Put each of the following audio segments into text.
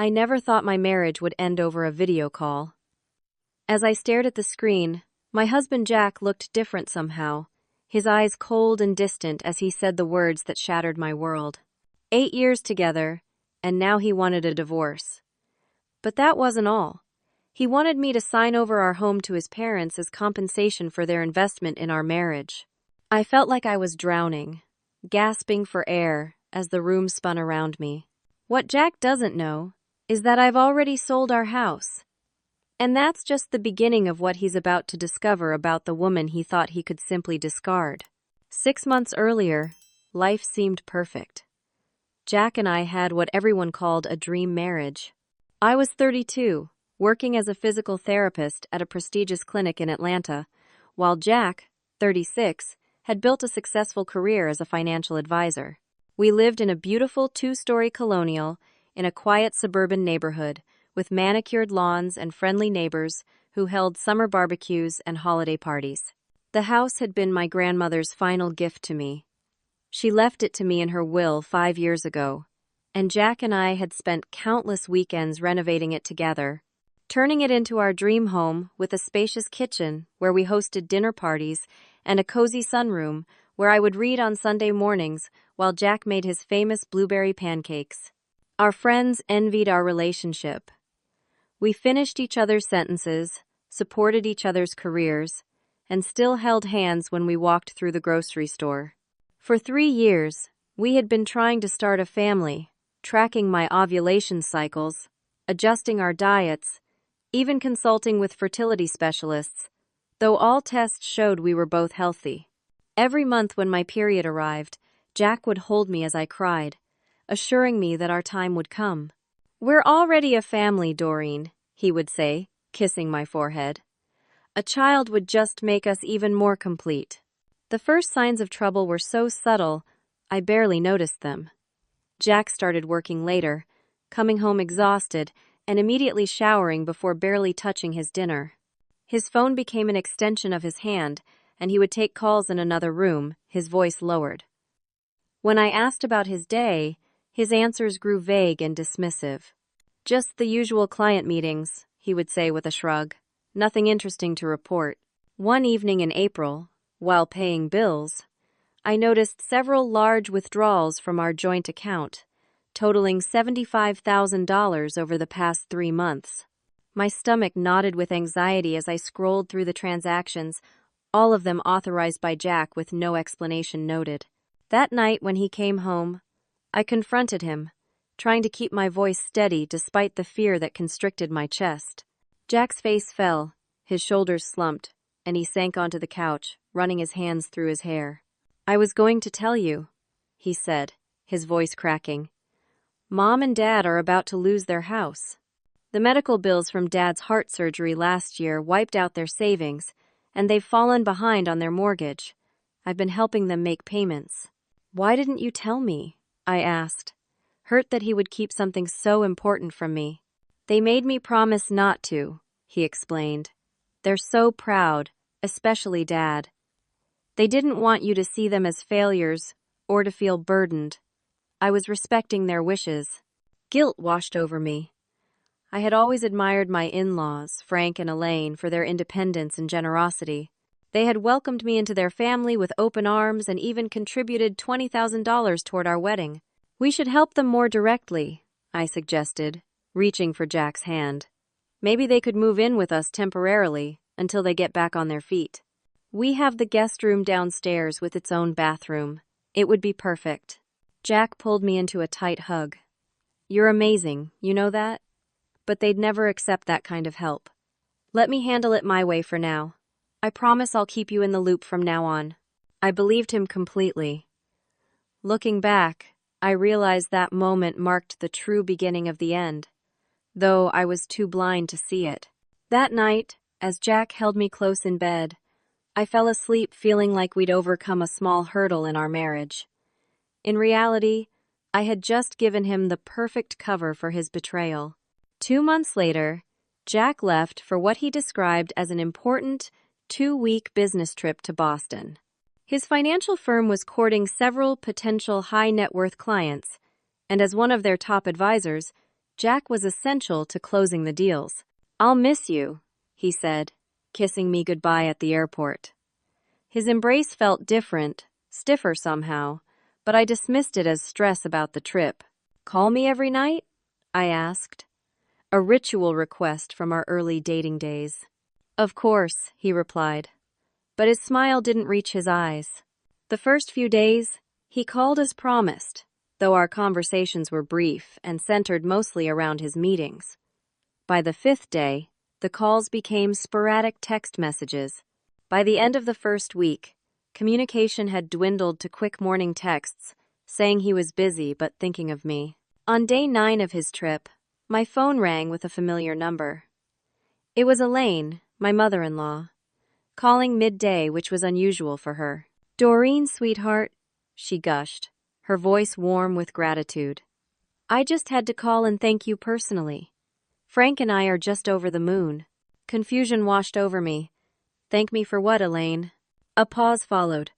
I never thought my marriage would end over a video call. As I stared at the screen, my husband Jack looked different somehow, his eyes cold and distant as he said the words that shattered my world. 8 years together, and now he wanted a divorce. But that wasn't all. He wanted me to sign over our home to his parents as compensation for their investment in our marriage. I felt like I was drowning, gasping for air as the room spun around me. What Jack doesn't know is that I've already sold our house. And that's just the beginning of what he's about to discover about the woman he thought he could simply discard. 6 months earlier, life seemed perfect. Jack and I had what everyone called a dream marriage. I was 32, working as a physical therapist at a prestigious clinic in Atlanta, while Jack, 36, had built a successful career as a financial advisor. We lived in a beautiful 2-story colonial in a quiet suburban neighborhood with manicured lawns and friendly neighbors who held summer barbecues and holiday parties. The house had been my grandmother's final gift to me. She left it to me in her will 5 years ago, and Jack and I had spent countless weekends renovating it together, turning it into our dream home with a spacious kitchen where we hosted dinner parties and a cozy sunroom where I would read on Sunday mornings while Jack made his famous blueberry pancakes. Our friends envied our relationship. We finished each other's sentences, supported each other's careers, and still held hands when we walked through the grocery store. For 3 years, we had been trying to start a family, tracking my ovulation cycles, adjusting our diets, even consulting with fertility specialists, though all tests showed we were both healthy. Every month when my period arrived, Jack would hold me as I cried, assuring me that our time would come. "We're already a family, Doreen," he would say, kissing my forehead. "A child would just make us even more complete." The first signs of trouble were so subtle, I barely noticed them. Jack started working later, coming home exhausted and immediately showering before barely touching his dinner. His phone became an extension of his hand, and he would take calls in another room, his voice lowered. When I asked about his day, his answers grew vague and dismissive. "Just the usual client meetings," he would say with a shrug. "Nothing interesting to report." One evening in April, while paying bills, I noticed several large withdrawals from our joint account, totaling $75,000 over the past 3 months. My stomach knotted with anxiety as I scrolled through the transactions, all of them authorized by Jack with no explanation noted. That night when he came home, I confronted him, trying to keep my voice steady despite the fear that constricted my chest. Jack's face fell, his shoulders slumped, and he sank onto the couch, running his hands through his hair. "I was going to tell you," he said, his voice cracking. "Mom and Dad are about to lose their house. The medical bills from Dad's heart surgery last year wiped out their savings, and they've fallen behind on their mortgage. I've been helping them make payments." "Why didn't you tell me?" I asked, hurt that he would keep something so important from me. "They made me promise not to," he explained. "They're so proud, especially Dad. They didn't want you to see them as failures or to feel burdened. I was respecting their wishes." Guilt washed over me. I had always admired my in-laws, Frank and Elaine, for their independence and generosity. They had welcomed me into their family with open arms and even contributed $20,000 toward our wedding. "We should help them more directly," I suggested, reaching for Jack's hand. "Maybe they could move in with us temporarily until they get back on their feet. We have the guest room downstairs with its own bathroom. It would be perfect." Jack pulled me into a tight hug. "You're amazing, you know that? But they'd never accept that kind of help. Let me handle it my way for now. I promise I'll keep you in the loop from now on." I believed him completely. Looking back, I realized that moment marked the true beginning of the end, though I was too blind to see it. That night, as Jack held me close in bed, I fell asleep feeling like we'd overcome a small hurdle in our marriage. In reality, I had just given him the perfect cover for his betrayal. 2 months later, Jack left for what he described as an important 2-week business trip to Boston. His financial firm was courting several potential high-net-worth clients, and as one of their top advisors, Jack was essential to closing the deals. "I'll miss you," he said, kissing me goodbye at the airport. His embrace felt different, stiffer somehow, but I dismissed it as stress about the trip. "Call me every night?" I asked. A ritual request from our early dating days. "Of course," he replied. But his smile didn't reach his eyes. The first few days, he called as promised, though our conversations were brief and centered mostly around his meetings. By the 5th day, the calls became sporadic text messages. By the end of the first week, communication had dwindled to quick morning texts, saying he was busy but thinking of me. On day 9 of his trip, my phone rang with a familiar number. It was Elaine, my mother-in-law, calling midday, which was unusual for her. "Doreen, sweetheart," she gushed, her voice warm with gratitude. "I just had to call and thank you personally. Frank and I are just over the moon." Confusion washed over me. "Thank me for what, Elaine?" A pause followed.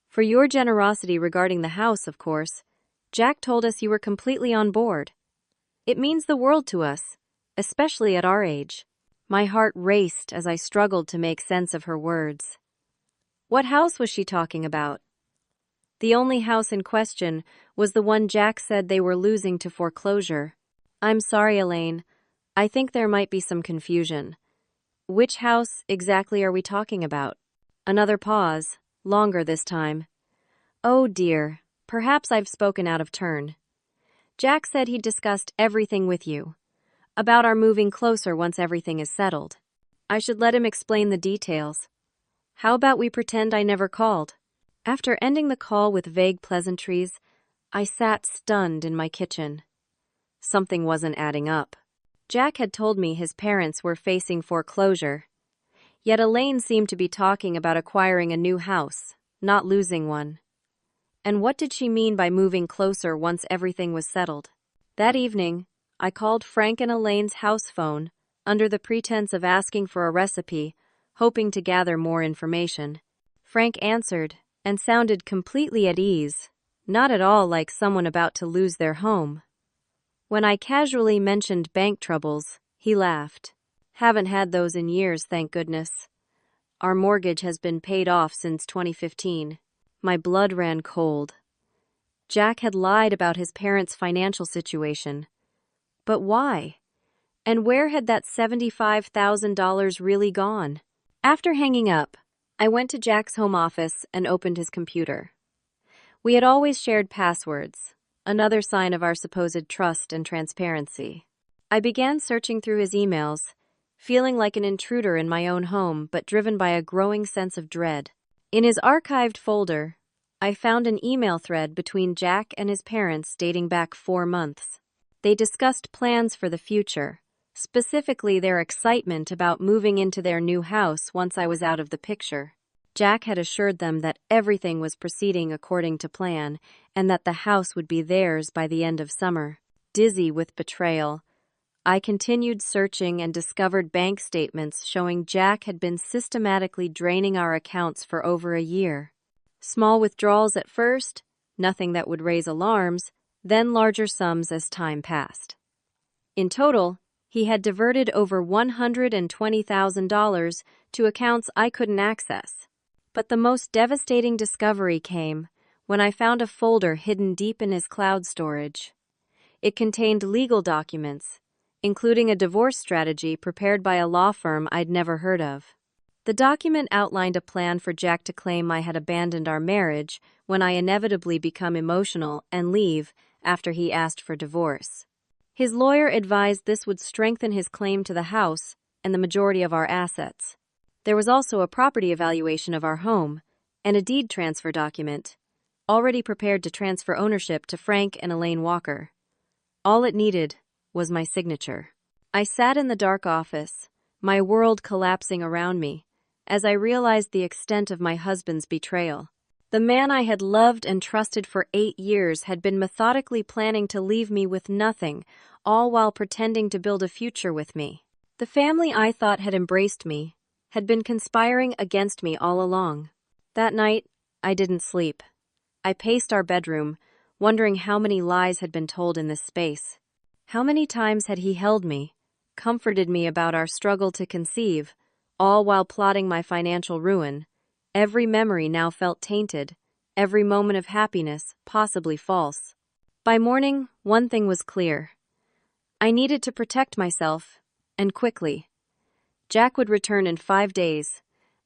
"For your generosity regarding the house, of course. Jack told us you were completely on board. It means the world to us, especially at our age." My heart raced as I struggled to make sense of her words. What house was she talking about? The only house in question was the one Jack said they were losing to foreclosure. "I'm sorry, Elaine. I think there might be some confusion. Which house exactly are we talking about?" Another pause, longer this time. "Oh dear, perhaps I've spoken out of turn. Jack said he'd discussed everything with you, about our moving closer once everything is settled. I should let him explain the details. How about we pretend I never called?" After ending the call with vague pleasantries, I sat stunned in my kitchen. Something wasn't adding up. Jack had told me his parents were facing foreclosure, yet Elaine seemed to be talking about acquiring a new house, not losing one. And what did she mean by moving closer once everything was settled? That evening, I called Frank and Elaine's house phone under the pretense of asking for a recipe, hoping to gather more information. Frank answered and sounded completely at ease, not at all like someone about to lose their home. When I casually mentioned bank troubles, he laughed. "Haven't had those in years, thank goodness. Our mortgage has been paid off since 2015. My blood ran cold. Jack had lied about his parents' financial situation. But why? And where had that $75,000 really gone? After hanging up, I went to Jack's home office and opened his computer. We had always shared passwords, another sign of our supposed trust and transparency. I began searching through his emails, feeling like an intruder in my own home, but driven by a growing sense of dread. In his archived folder, I found an email thread between Jack and his parents dating back 4 months. They discussed plans for the future, specifically their excitement about moving into their new house once I was out of the picture. Jack had assured them that everything was proceeding according to plan and that the house would be theirs by the end of summer. Dizzy with betrayal, I continued searching and discovered bank statements showing Jack had been systematically draining our accounts for over a year. Small withdrawals at first, nothing that would raise alarms, then larger sums as time passed. In total, he had diverted over $120,000 to accounts I couldn't access. But the most devastating discovery came when I found a folder hidden deep in his cloud storage. It contained legal documents, including a divorce strategy prepared by a law firm I'd never heard of. The document outlined a plan for Jack to claim I had abandoned our marriage when I inevitably become emotional and leave after he asked for divorce. His lawyer advised this would strengthen his claim to the house and the majority of our assets. There was also a property evaluation of our home and a deed transfer document, already prepared to transfer ownership to Frank and Elaine Walker. All it needed was my signature. I sat in the dark office, my world collapsing around me, as I realized the extent of my husband's betrayal. The man I had loved and trusted for 8 years had been methodically planning to leave me with nothing, all while pretending to build a future with me. The family I thought had embraced me had been conspiring against me all along. That night, I didn't sleep. I paced our bedroom, wondering how many lies had been told in this space. How many times had he held me, comforted me about our struggle to conceive, all while plotting my financial ruin? Every memory now felt tainted, every moment of happiness possibly false. By morning, one thing was clear. I needed to protect myself, and quickly. Jack would return in 5 days,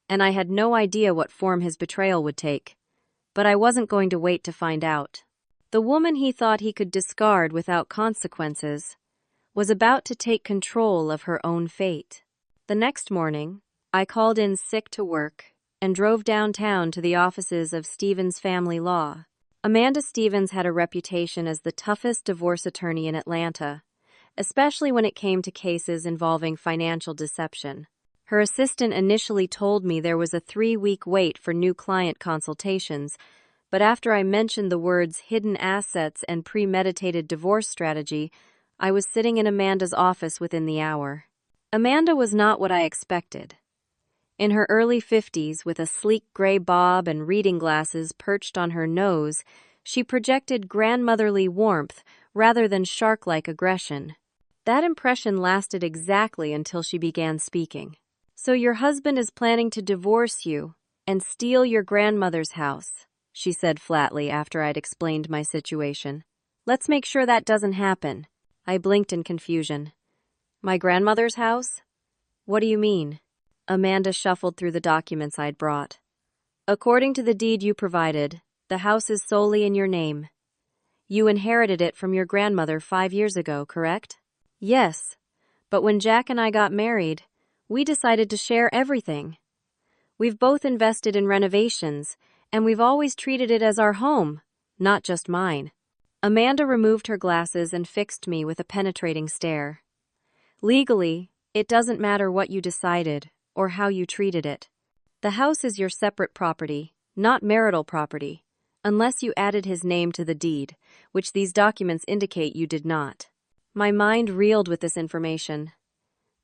and I had no idea what form his betrayal would take. But I wasn't going to wait to find out. The woman he thought he could discard without consequences was about to take control of her own fate. The next morning, I called in sick to work and drove downtown to the offices of Stevens Family Law. Amanda Stevens had a reputation as the toughest divorce attorney in Atlanta, especially when it came to cases involving financial deception. Her assistant initially told me there was a 3-week wait for new client consultations, but after I mentioned the words hidden assets and premeditated divorce strategy, I was sitting in Amanda's office within the hour. Amanda was not what I expected. In her early 50s, with a sleek gray bob and reading glasses perched on her nose, she projected grandmotherly warmth rather than shark-like aggression. That impression lasted exactly until she began speaking. "So your husband is planning to divorce you and steal your grandmother's house," she said flatly after I'd explained my situation. "Let's make sure that doesn't happen." I blinked in confusion. "My grandmother's house? What do you mean?" Amanda shuffled through the documents I'd brought. "According to the deed you provided, the house is solely in your name. You inherited it from your grandmother 5 years ago, correct?" "Yes, but when Jack and I got married, we decided to share everything. We've both invested in renovations, and we've always treated it as our home, not just mine." Amanda removed her glasses and fixed me with a penetrating stare. "Legally, it doesn't matter what you decided or how you treated it. The house is your separate property, not marital property, unless you added his name to the deed, which these documents indicate you did not." My mind reeled with this information.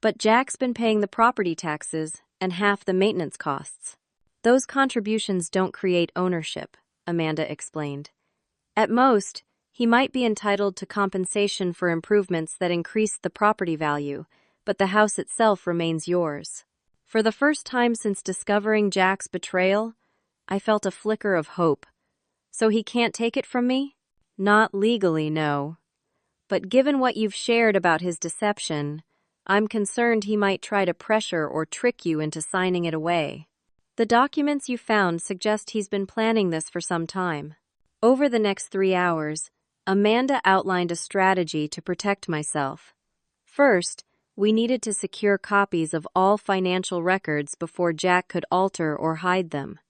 "But Jack's been paying the property taxes and half the maintenance costs." "Those contributions don't create ownership," Amanda explained. "At most, he might be entitled to compensation for improvements that increase the property value, but the house itself remains yours." For the first time since discovering Jack's betrayal, I felt a flicker of hope. "So he can't take it from me?" "Not legally, no. But given what you've shared about his deception, I'm concerned he might try to pressure or trick you into signing it away. The documents you found suggest he's been planning this for some time." Over the next 3 hours, Amanda outlined a strategy to protect myself. First, we needed to secure copies of all financial records before Jack could alter or hide them.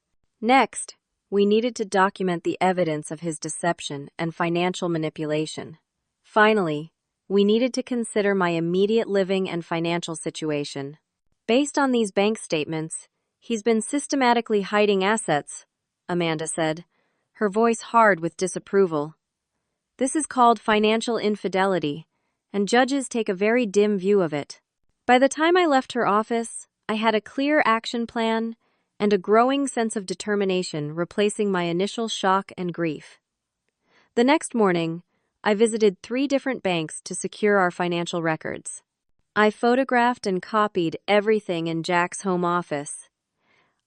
Next, we needed to document the evidence of his deception and financial manipulation. Finally, we needed to consider my immediate living and financial situation. "Based on these bank statements, he's been systematically hiding assets," Amanda said, her voice hard with disapproval. "This is called financial infidelity, and judges take a very dim view of it." By the time I left her office, I had a clear action plan and a growing sense of determination replacing my initial shock and grief. The next morning, I visited 3 different banks to secure our financial records. I photographed and copied everything in Jack's home office.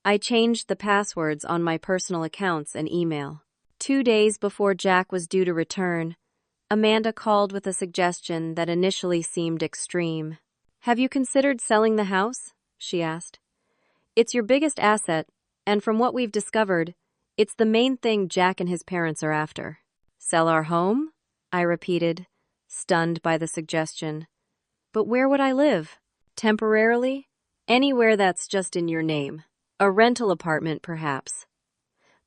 I changed the passwords on my personal accounts and email. 2 days before Jack was due to return, Amanda called with a suggestion that initially seemed extreme. "Have you considered selling the house?" she asked. "It's your biggest asset, and from what we've discovered, it's the main thing Jack and his parents are after." "Sell our home?" I repeated, stunned by the suggestion. "But where would I live?" "Temporarily? Anywhere that's just in your name. A rental apartment, perhaps.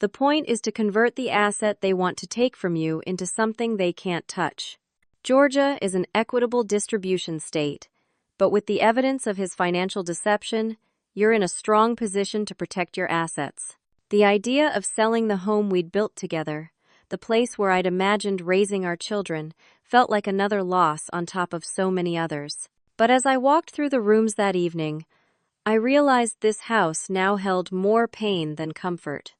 The point is to convert the asset they want to take from you into something they can't touch. Georgia is an equitable distribution state, but with the evidence of his financial deception, you're in a strong position to protect your assets." The idea of selling the home we'd built together, the place where I'd imagined raising our children, felt like another loss on top of so many others. But as I walked through the rooms that evening, I realized this house now held more pain than comfort.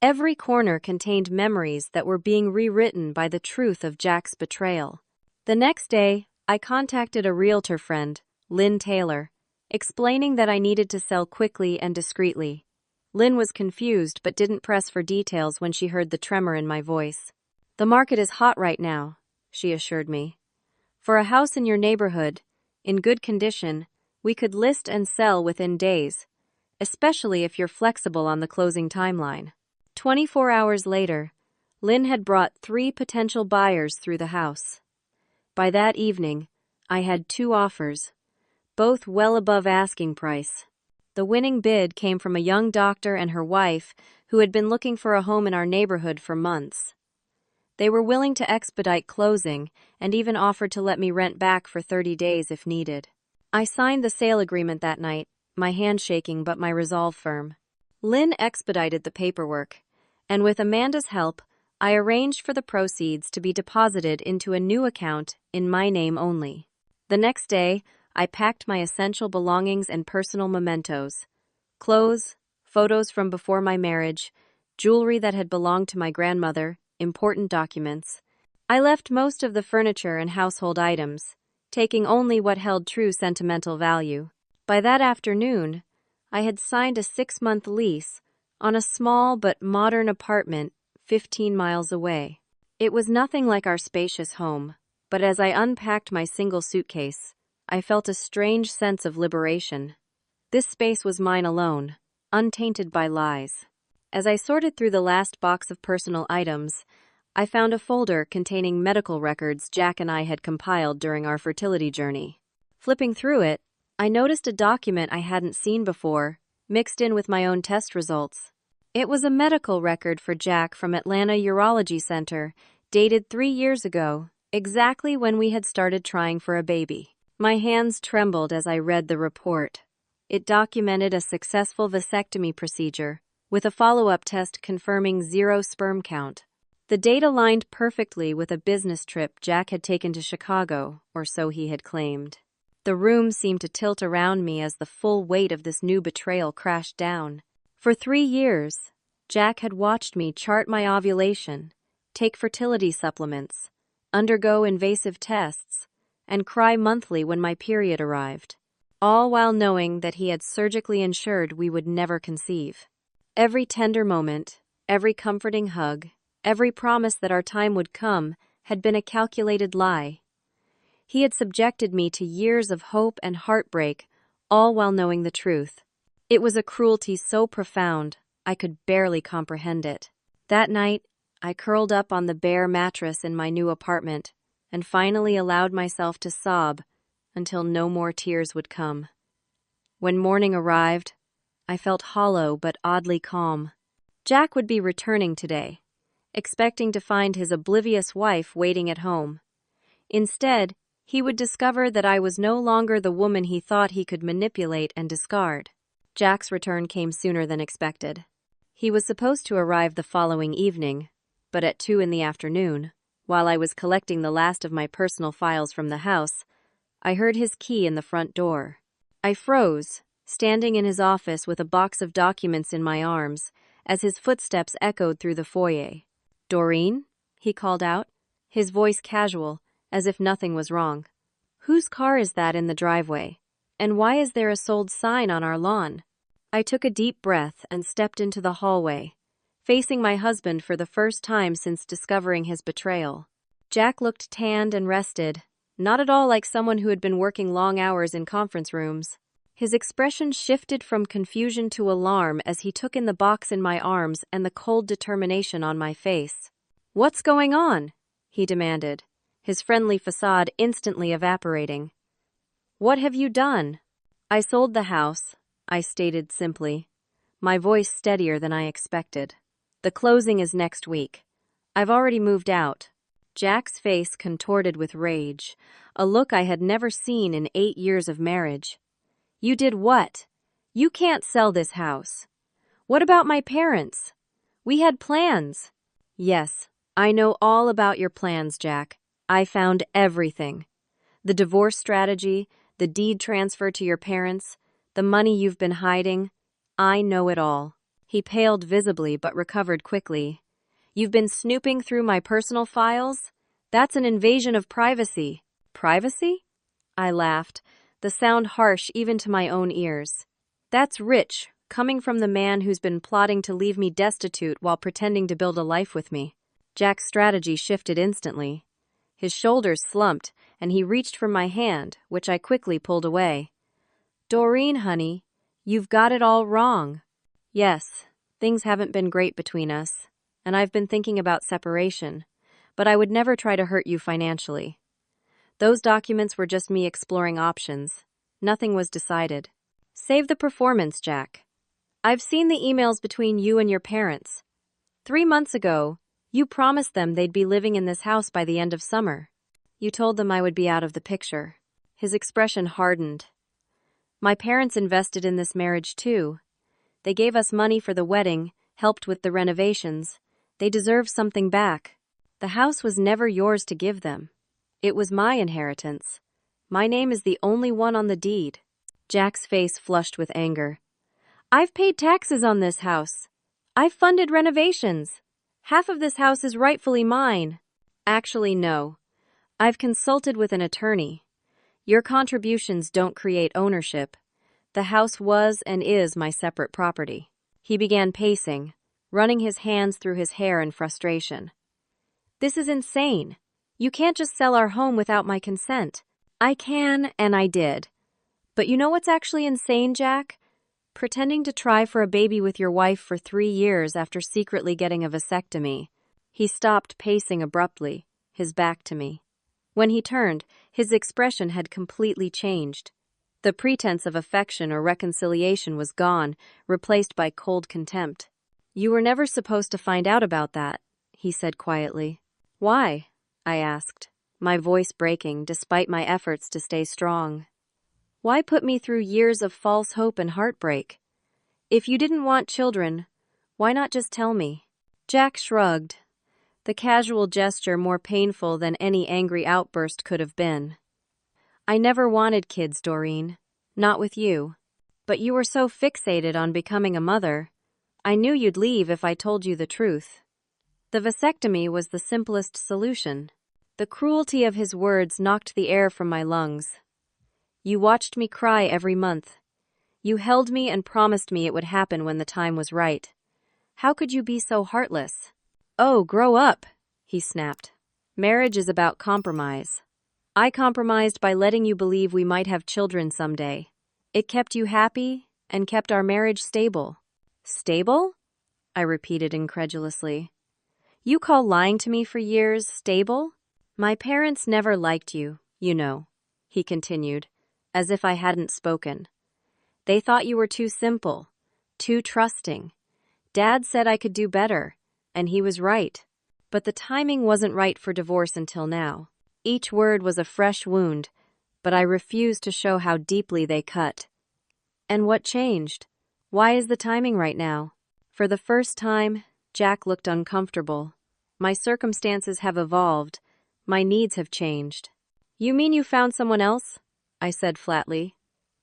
Every corner contained memories that were being rewritten by the truth of Jack's betrayal. The next day, I contacted a realtor friend, Lynn Taylor, explaining that I needed to sell quickly and discreetly. Lynn was confused but didn't press for details when she heard the tremor in my voice. "The market is hot right now," she assured me. "For a house in your neighborhood, in good condition, we could list and sell within days, especially if you're flexible on the closing timeline." 24 hours later, Lynn had brought 3 potential buyers through the house. By that evening, I had 2 offers, both well above asking price. The winning bid came from a young doctor and her wife who had been looking for a home in our neighborhood for months. They were willing to expedite closing and even offered to let me rent back for 30 days if needed. I signed the sale agreement that night, my hand shaking but my resolve firm. Lynn expedited the paperwork, and with Amanda's help, I arranged for the proceeds to be deposited into a new account in my name only. The next day, I packed my essential belongings and personal mementos: clothes, photos from before my marriage, jewelry that had belonged to my grandmother, important documents. I left most of the furniture and household items, taking only what held true sentimental value. By that afternoon, I had signed a 6-month lease on a small but modern apartment 15 miles away. It was nothing like our spacious home, but as I unpacked my single suitcase, I felt a strange sense of liberation. This space was mine alone, untainted by lies. As I sorted through the last box of personal items, I found a folder containing medical records Jack and I had compiled during our fertility journey. Flipping through it, I noticed a document I hadn't seen before, mixed in with my own test results. It was a medical record for Jack from Atlanta Urology Center, dated 3 years ago, exactly when we had started trying for a baby. My hands trembled as I read the report. It documented a successful vasectomy procedure, with a follow-up test confirming 0 sperm count. The date aligned perfectly with a business trip Jack had taken to Chicago, or so he had claimed. The room seemed to tilt around me as the full weight of this new betrayal crashed down. For 3 years, Jack had watched me chart my ovulation, take fertility supplements, undergo invasive tests, and cry monthly when my period arrived, all while knowing that he had surgically ensured we would never conceive. Every tender moment, every comforting hug, every promise that our time would come had been a calculated lie. He had subjected me to years of hope and heartbreak, all while knowing the truth. It was a cruelty so profound, I could barely comprehend it. That night, I curled up on the bare mattress in my new apartment and finally allowed myself to sob until no more tears would come. When morning arrived, I felt hollow but oddly calm. Jack would be returning today, expecting to find his oblivious wife waiting at home. Instead, he would discover that I was no longer the woman he thought he could manipulate and discard. Jack's return came sooner than expected. He was supposed to arrive the following evening, but at 2 in the afternoon, while I was collecting the last of my personal files from the house, I heard his key in the front door. I froze, standing in his office with a box of documents in my arms, as his footsteps echoed through the foyer. "Doreen?" he called out, his voice casual, as if nothing was wrong. "Whose car is that in the driveway? And why is there a sold sign on our lawn?" I took a deep breath and stepped into the hallway, facing my husband for the first time since discovering his betrayal. Jack looked tanned and rested, not at all like someone who had been working long hours in conference rooms. His expression shifted from confusion to alarm as he took in the box in my arms and the cold determination on my face. "What's going on?" he demanded, his friendly facade instantly evaporating. "What have you done?" "I sold the house," I stated simply, my voice steadier than I expected. "The closing is next week. I've already moved out." Jack's face contorted with rage, a look I had never seen in 8 years of marriage. "You did what? You can't sell this house. What about my parents? We had plans." "Yes, I know all about your plans, Jack. I found everything. The divorce strategy, the deed transfer to your parents, the money you've been hiding. I know it all." He paled visibly but recovered quickly. "You've been snooping through my personal files? That's an invasion of privacy. Privacy? I laughed, the sound harsh even to my own ears. That's rich, coming from the man who's been plotting to leave me destitute while pretending to build a life with me. Jack's strategy shifted instantly. His shoulders slumped, and he reached for my hand, which I quickly pulled away. Doreen, honey, you've got it all wrong. Yes, things haven't been great between us, and I've been thinking about separation, but I would never try to hurt you financially. Those documents were just me exploring options. Nothing was decided. Save the performance, Jack. I've seen the emails between you and your parents. 3 months ago, you promised them they'd be living in this house by the end of summer. You told them I would be out of the picture. His expression hardened. My parents invested in this marriage too. They gave us money for the wedding, helped with the renovations. They deserve something back. The house was never yours to give them. It was my inheritance. My name is the only one on the deed. Jack's face flushed with anger. I've paid taxes on this house. I've funded renovations. Half of this house is rightfully mine. Actually, no. I've consulted with an attorney. Your contributions don't create ownership. The house was and is my separate property. He began pacing, running his hands through his hair in frustration. This is insane. You can't just sell our home without my consent. I can, and I did. But you know what's actually insane, Jack? Pretending to try for a baby with your wife for 3 years after secretly getting a vasectomy. He stopped pacing abruptly, his back to me. When he turned, his expression had completely changed. The pretense of affection or reconciliation was gone, replaced by cold contempt. You were never supposed to find out about that, he said quietly. Why? I asked, my voice breaking despite my efforts to stay strong. Why put me through years of false hope and heartbreak? If you didn't want children, why not just tell me? Jack shrugged, the casual gesture more painful than any angry outburst could have been. I never wanted kids, Doreen. Not with you. But you were so fixated on becoming a mother. I knew you'd leave if I told you the truth. The vasectomy was the simplest solution. The cruelty of his words knocked the air from my lungs. You watched me cry every month. You held me and promised me it would happen when the time was right. How could you be so heartless? Oh, grow up, he snapped. Marriage is about compromise. I compromised by letting you believe we might have children someday. It kept you happy and kept our marriage stable. Stable? I repeated incredulously. You call lying to me for years stable? My parents never liked you, you know, he continued, as if I hadn't spoken. They thought you were too simple, too trusting. Dad said I could do better, and he was right. But the timing wasn't right for divorce until now. Each word was a fresh wound, but I refused to show how deeply they cut. And what changed? Why is the timing right now? For the first time, Jack looked uncomfortable. My circumstances have evolved. My needs have changed. You mean you found someone else? I said flatly.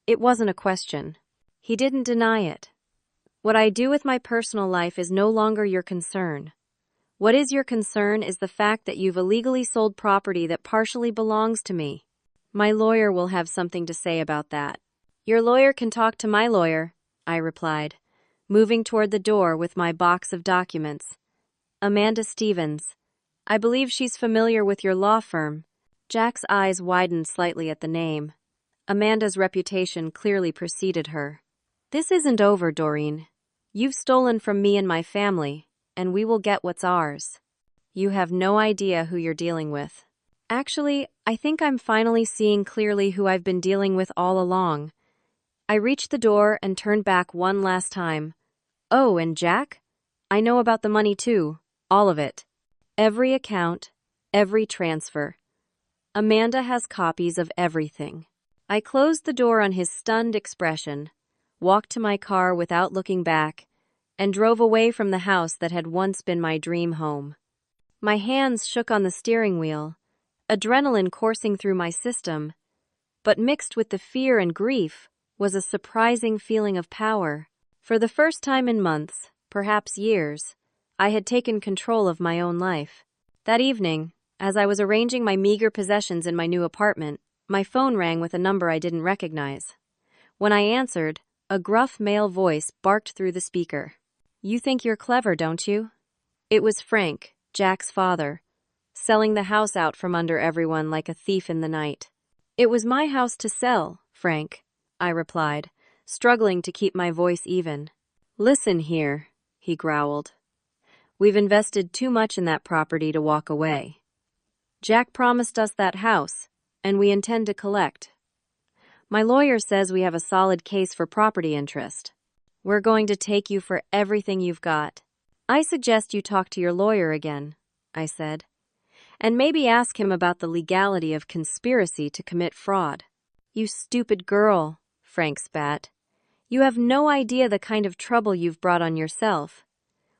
It wasn't a question. He didn't deny it. What I do with my personal life is no longer your concern. What is your concern is the fact that you've illegally sold property that partially belongs to me. My lawyer will have something to say about that. Your lawyer can talk to my lawyer, I replied, moving toward the door with my box of documents. Amanda Stevens. I believe she's familiar with your law firm. Jack's eyes widened slightly at the name. Amanda's reputation clearly preceded her. This isn't over, Doreen. You've stolen from me and my family, and we will get what's ours. You have no idea who you're dealing with. Actually, I think I'm finally seeing clearly who I've been dealing with all along. I reached the door and turned back one last time. Oh, and Jack? I know about the money too. All of it. Every account, every transfer. Amanda has copies of everything. I closed the door on his stunned expression, walked to my car without looking back, and drove away from the house that had once been my dream home. My hands shook on the steering wheel, adrenaline coursing through my system, but mixed with the fear and grief was a surprising feeling of power. For the first time in months, perhaps years, I had taken control of my own life. That evening, As I was arranging my meager possessions in my new apartment, my phone rang with a number I didn't recognize. When I answered, a gruff male voice barked through the speaker. "You think you're clever, don't you?" It was Frank, Jack's father, selling the house out from under everyone like a thief in the night. "It was my house to sell, Frank," I replied, struggling to keep my voice even. "Listen here," he growled. "We've invested too much in that property to walk away. Jack promised us that house, and we intend to collect. My lawyer says we have a solid case for property interest. We're going to take you for everything you've got." "I suggest you talk to your lawyer again," I said, "and maybe ask him about the legality of conspiracy to commit fraud." "You stupid girl," Frank spat. "You have no idea the kind of trouble you've brought on yourself.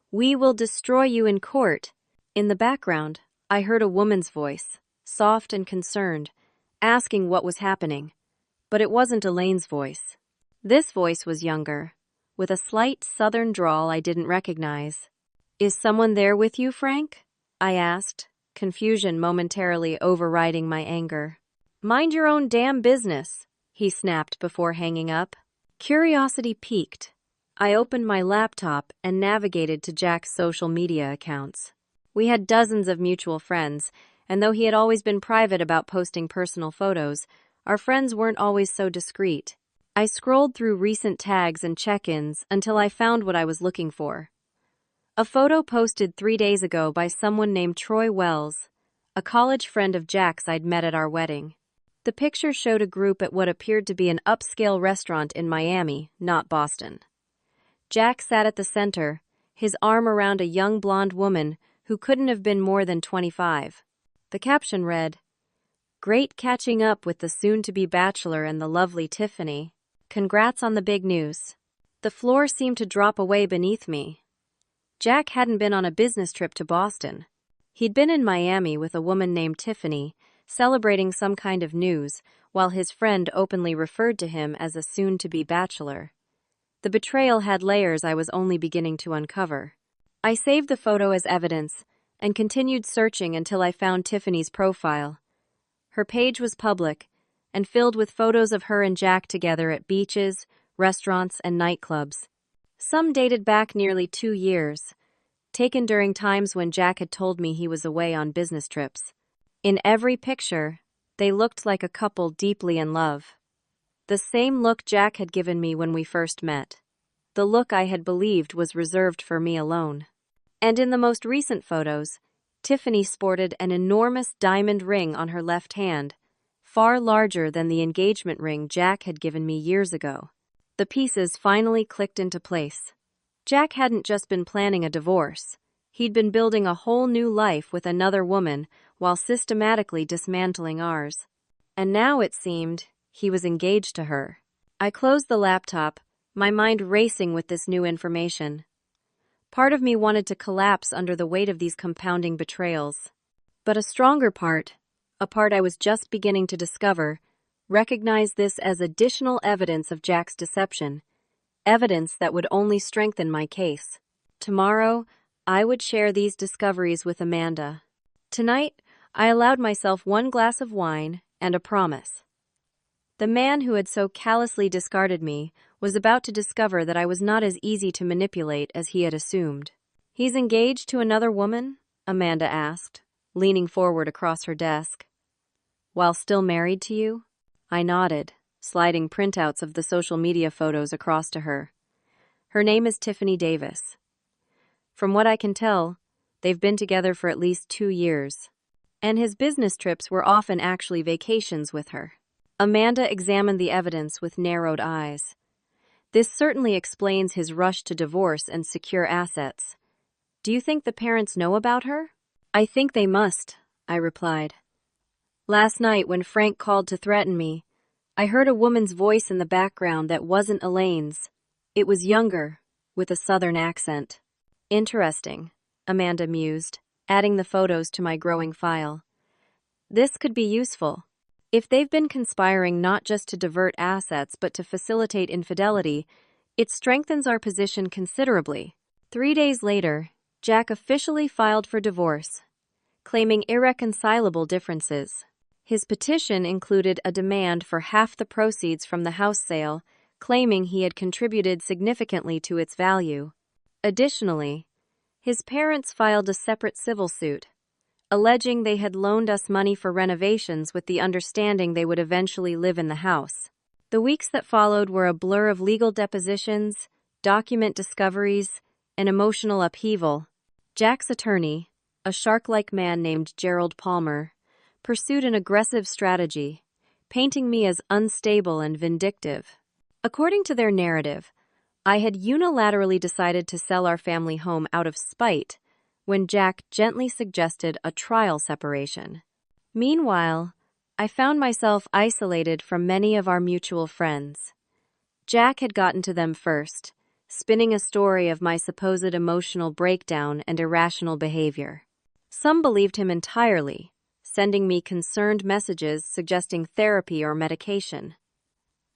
We will destroy you in court." In the background, I heard a woman's voice, soft and concerned, asking what was happening. But it wasn't Elaine's voice. This voice was younger, with a slight southern drawl I didn't recognize. "Is someone there with you, Frank?" I asked, confusion momentarily overriding my anger. "Mind your own damn business," he snapped before hanging up. Curiosity piqued. I opened my laptop and navigated to Jack's social media accounts. We had dozens of mutual friends, and though he had always been private about posting personal photos, our friends weren't always so discreet. I scrolled through recent tags and check-ins until I found what I was looking for. A photo posted 3 days ago by someone named Troy Wells, a college friend of Jack's I'd met at our wedding. The picture showed a group at what appeared to be an upscale restaurant in Miami, not Boston. Jack sat at the center, his arm around a young blonde woman who couldn't have been more than 25. The caption read, "Great catching up with the soon-to-be bachelor and the lovely Tiffany. Congrats on the big news." The floor seemed to drop away beneath me. Jack hadn't been on a business trip to Boston. He'd been in Miami with a woman named Tiffany, celebrating some kind of news, while his friend openly referred to him as a soon-to-be bachelor. The betrayal had layers I was only beginning to uncover. I saved the photo as evidence and continued searching until I found Tiffany's profile. Her page was public and filled with photos of her and Jack together at beaches, restaurants, and nightclubs. Some dated back nearly 2 years, taken during times when Jack had told me he was away on business trips. In every picture, they looked like a couple deeply in love. The same look Jack had given me when we first met. The look I had believed was reserved for me alone. And in the most recent photos, Tiffany sported an enormous diamond ring on her left hand, far larger than the engagement ring Jack had given me years ago. The pieces finally clicked into place. Jack hadn't just been planning a divorce. He'd been building a whole new life with another woman while systematically dismantling ours. And now it seemed he was engaged to her. I closed the laptop, my mind racing with this new information. Part of me wanted to collapse under the weight of these compounding betrayals. But a stronger part, a part I was just beginning to discover, recognized this as additional evidence of Jack's deception, evidence that would only strengthen my case. Tomorrow, I would share these discoveries with Amanda. Tonight, I allowed myself 1 glass of wine and a promise. The man who had so callously discarded me was about to discover that I was not as easy to manipulate as he had assumed. "He's engaged to another woman?" Amanda asked, leaning forward across her desk. "While still married to you?" I nodded, sliding printouts of the social media photos across to her. "Her name is Tiffany Davis. From what I can tell, they've been together for at least 2 years. And his business trips were often actually vacations with her." Amanda examined the evidence with narrowed eyes. "This certainly explains his rush to divorce and secure assets. Do you think the parents know about her?" "I think they must," I replied. "Last night when Frank called to threaten me, I heard a woman's voice in the background that wasn't Elaine's. It was younger, with a southern accent." "Interesting," Amanda mused, adding the photos to my growing file. "This could be useful. If they've been conspiring not just to divert assets but to facilitate infidelity, it strengthens our position considerably." 3 days later, Jack officially filed for divorce. claiming irreconcilable differences. His petition included a demand for half the proceeds from the house sale, claiming he had contributed significantly to its value. Additionally, his parents filed a separate civil suit, alleging they had loaned us money for renovations with the understanding they would eventually live in the house. The weeks that followed were a blur of legal depositions, document discoveries, and emotional upheaval. Jack's attorney, a shark-like man named Gerald Palmer, pursued an aggressive strategy, painting me as unstable and vindictive. According to their narrative, I had unilaterally decided to sell our family home out of spite when Jack gently suggested a trial separation. Meanwhile, I found myself isolated from many of our mutual friends. Jack had gotten to them first, spinning a story of my supposed emotional breakdown and irrational behavior. Some believed him entirely, sending me concerned messages suggesting therapy or medication.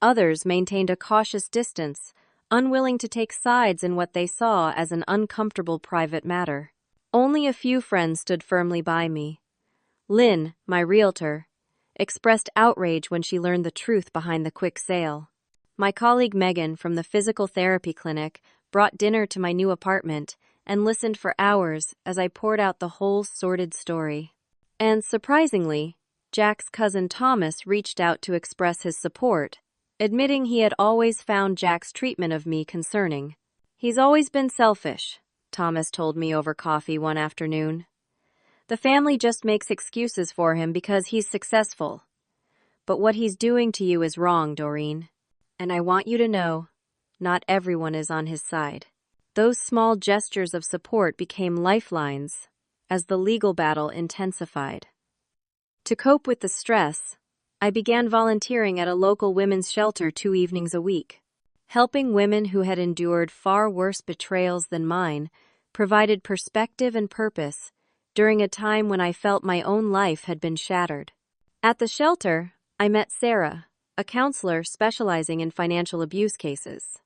Others maintained a cautious distance, unwilling to take sides in what they saw as an uncomfortable private matter. Only a few friends stood firmly by me. Lynn, my realtor, expressed outrage when she learned the truth behind the quick sale. My colleague Megan from the physical therapy clinic brought dinner to my new apartment and listened for hours as I poured out the whole sordid story. And surprisingly, Jack's cousin Thomas reached out to express his support, admitting he had always found Jack's treatment of me concerning. "He's always been selfish," Thomas told me over coffee one afternoon. "The family just makes excuses for him because he's successful. But what he's doing to you is wrong, Doreen. And I want you to know, not everyone is on his side." Those small gestures of support became lifelines as the legal battle intensified. To cope with the stress, I began volunteering at a local women's shelter 2 evenings a week. Helping women who had endured far worse betrayals than mine provided perspective and purpose during a time when I felt my own life had been shattered. At the shelter, I met Sarah, a counselor specializing in financial abuse cases.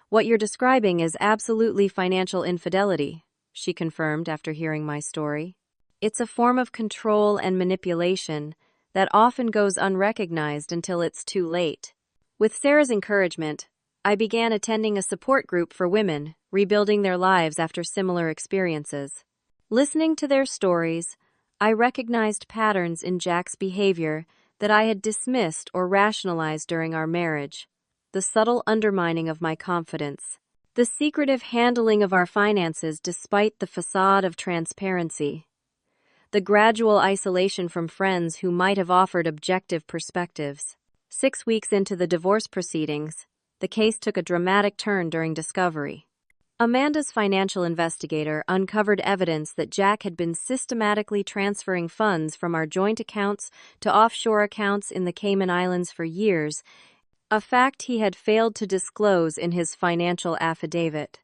"What you're describing is absolutely financial infidelity," she confirmed after hearing my story. "It's a form of control and manipulation that often goes unrecognized until it's too late." With Sarah's encouragement, I began attending a support group for women rebuilding their lives after similar experiences. Listening to their stories, I recognized patterns in Jack's behavior that I had dismissed or rationalized during our marriage. The subtle undermining of my confidence, the secretive handling of our finances despite the facade of transparency, the gradual isolation from friends who might have offered objective perspectives. 6 weeks into the divorce proceedings, the case took a dramatic turn during discovery. Amanda's financial investigator uncovered evidence that Jack had been systematically transferring funds from our joint accounts to offshore accounts in the Cayman Islands for years, a fact he had failed to disclose in his financial affidavit.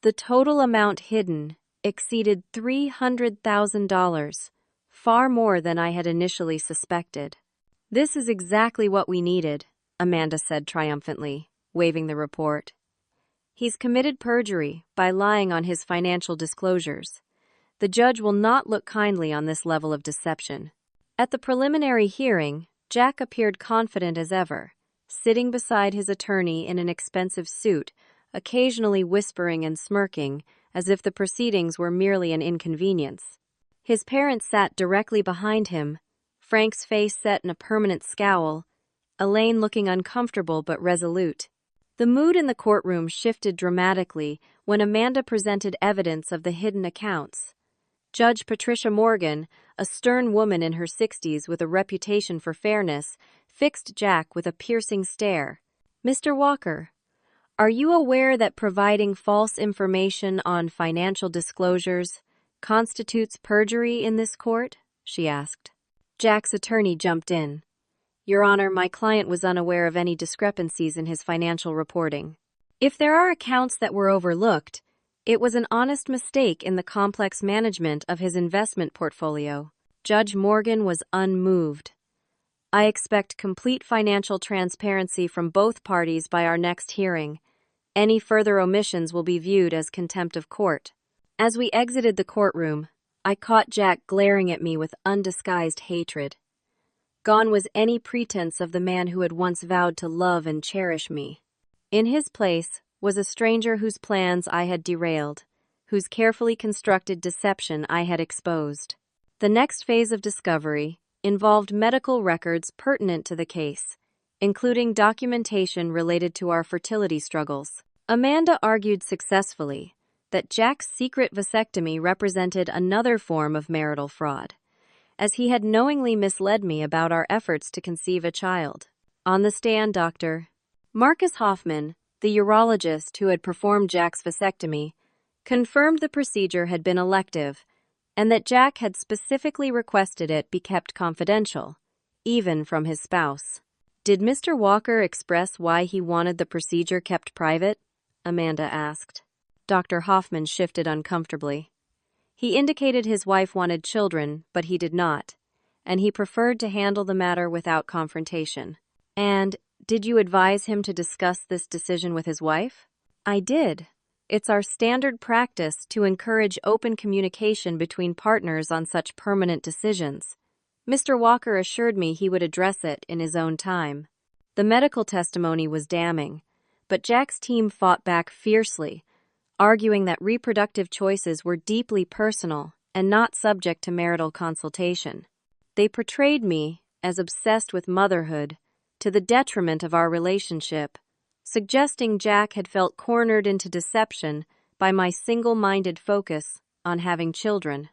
The total amount hidden exceeded $300,000, far more than I had initially suspected. "This is exactly what we needed," Amanda said triumphantly, waving the report. "He's committed perjury by lying on his financial disclosures. The judge will not look kindly on this level of deception." At the preliminary hearing, Jack appeared confident as ever, sitting beside his attorney in an expensive suit, occasionally whispering and smirking, as if the proceedings were merely an inconvenience. His parents sat directly behind him, Frank's face set in a permanent scowl, Elaine looking uncomfortable but resolute. The mood in the courtroom shifted dramatically when Amanda presented evidence of the hidden accounts. Judge Patricia Morgan, a stern woman in her 60s with a reputation for fairness, fixed Jack with a piercing stare. "Mr. Walker, are you aware that providing false information on financial disclosures constitutes perjury in this court?" she asked. Jack's attorney jumped in. "Your Honor, my client was unaware of any discrepancies in his financial reporting. If there are accounts that were overlooked, it was an honest mistake in the complex management of his investment portfolio." Judge Morgan was unmoved. "I expect complete financial transparency from both parties by our next hearing. Any further omissions will be viewed as contempt of court." As we exited the courtroom, I caught Jack glaring at me with undisguised hatred. Gone was any pretense of the man who had once vowed to love and cherish me. In his place was a stranger whose plans I had derailed, whose carefully constructed deception I had exposed. The next phase of discovery involved medical records pertinent to the case, including documentation related to our fertility struggles. Amanda argued successfully that Jack's secret vasectomy represented another form of marital fraud, as he had knowingly misled me about our efforts to conceive a child. On the stand, Dr. Marcus Hoffman, the urologist who had performed Jack's vasectomy, confirmed the procedure had been elective and that Jack had specifically requested it be kept confidential, even from his spouse. Did Mr. Walker express why he wanted the procedure kept private? Amanda asked. Dr. Hoffman shifted uncomfortably. He indicated his wife wanted children, but he did not, and he preferred to handle the matter without confrontation. And did you advise him to discuss this decision with his wife? I did. It's our standard practice to encourage open communication between partners on such permanent decisions. Mr. Walker assured me he would address it in his own time. The medical testimony was damning, but Jack's team fought back fiercely, arguing that reproductive choices were deeply personal and not subject to marital consultation. They portrayed me as obsessed with motherhood, to the detriment of our relationship, suggesting Jack had felt cornered into deception by my single-minded focus on having children.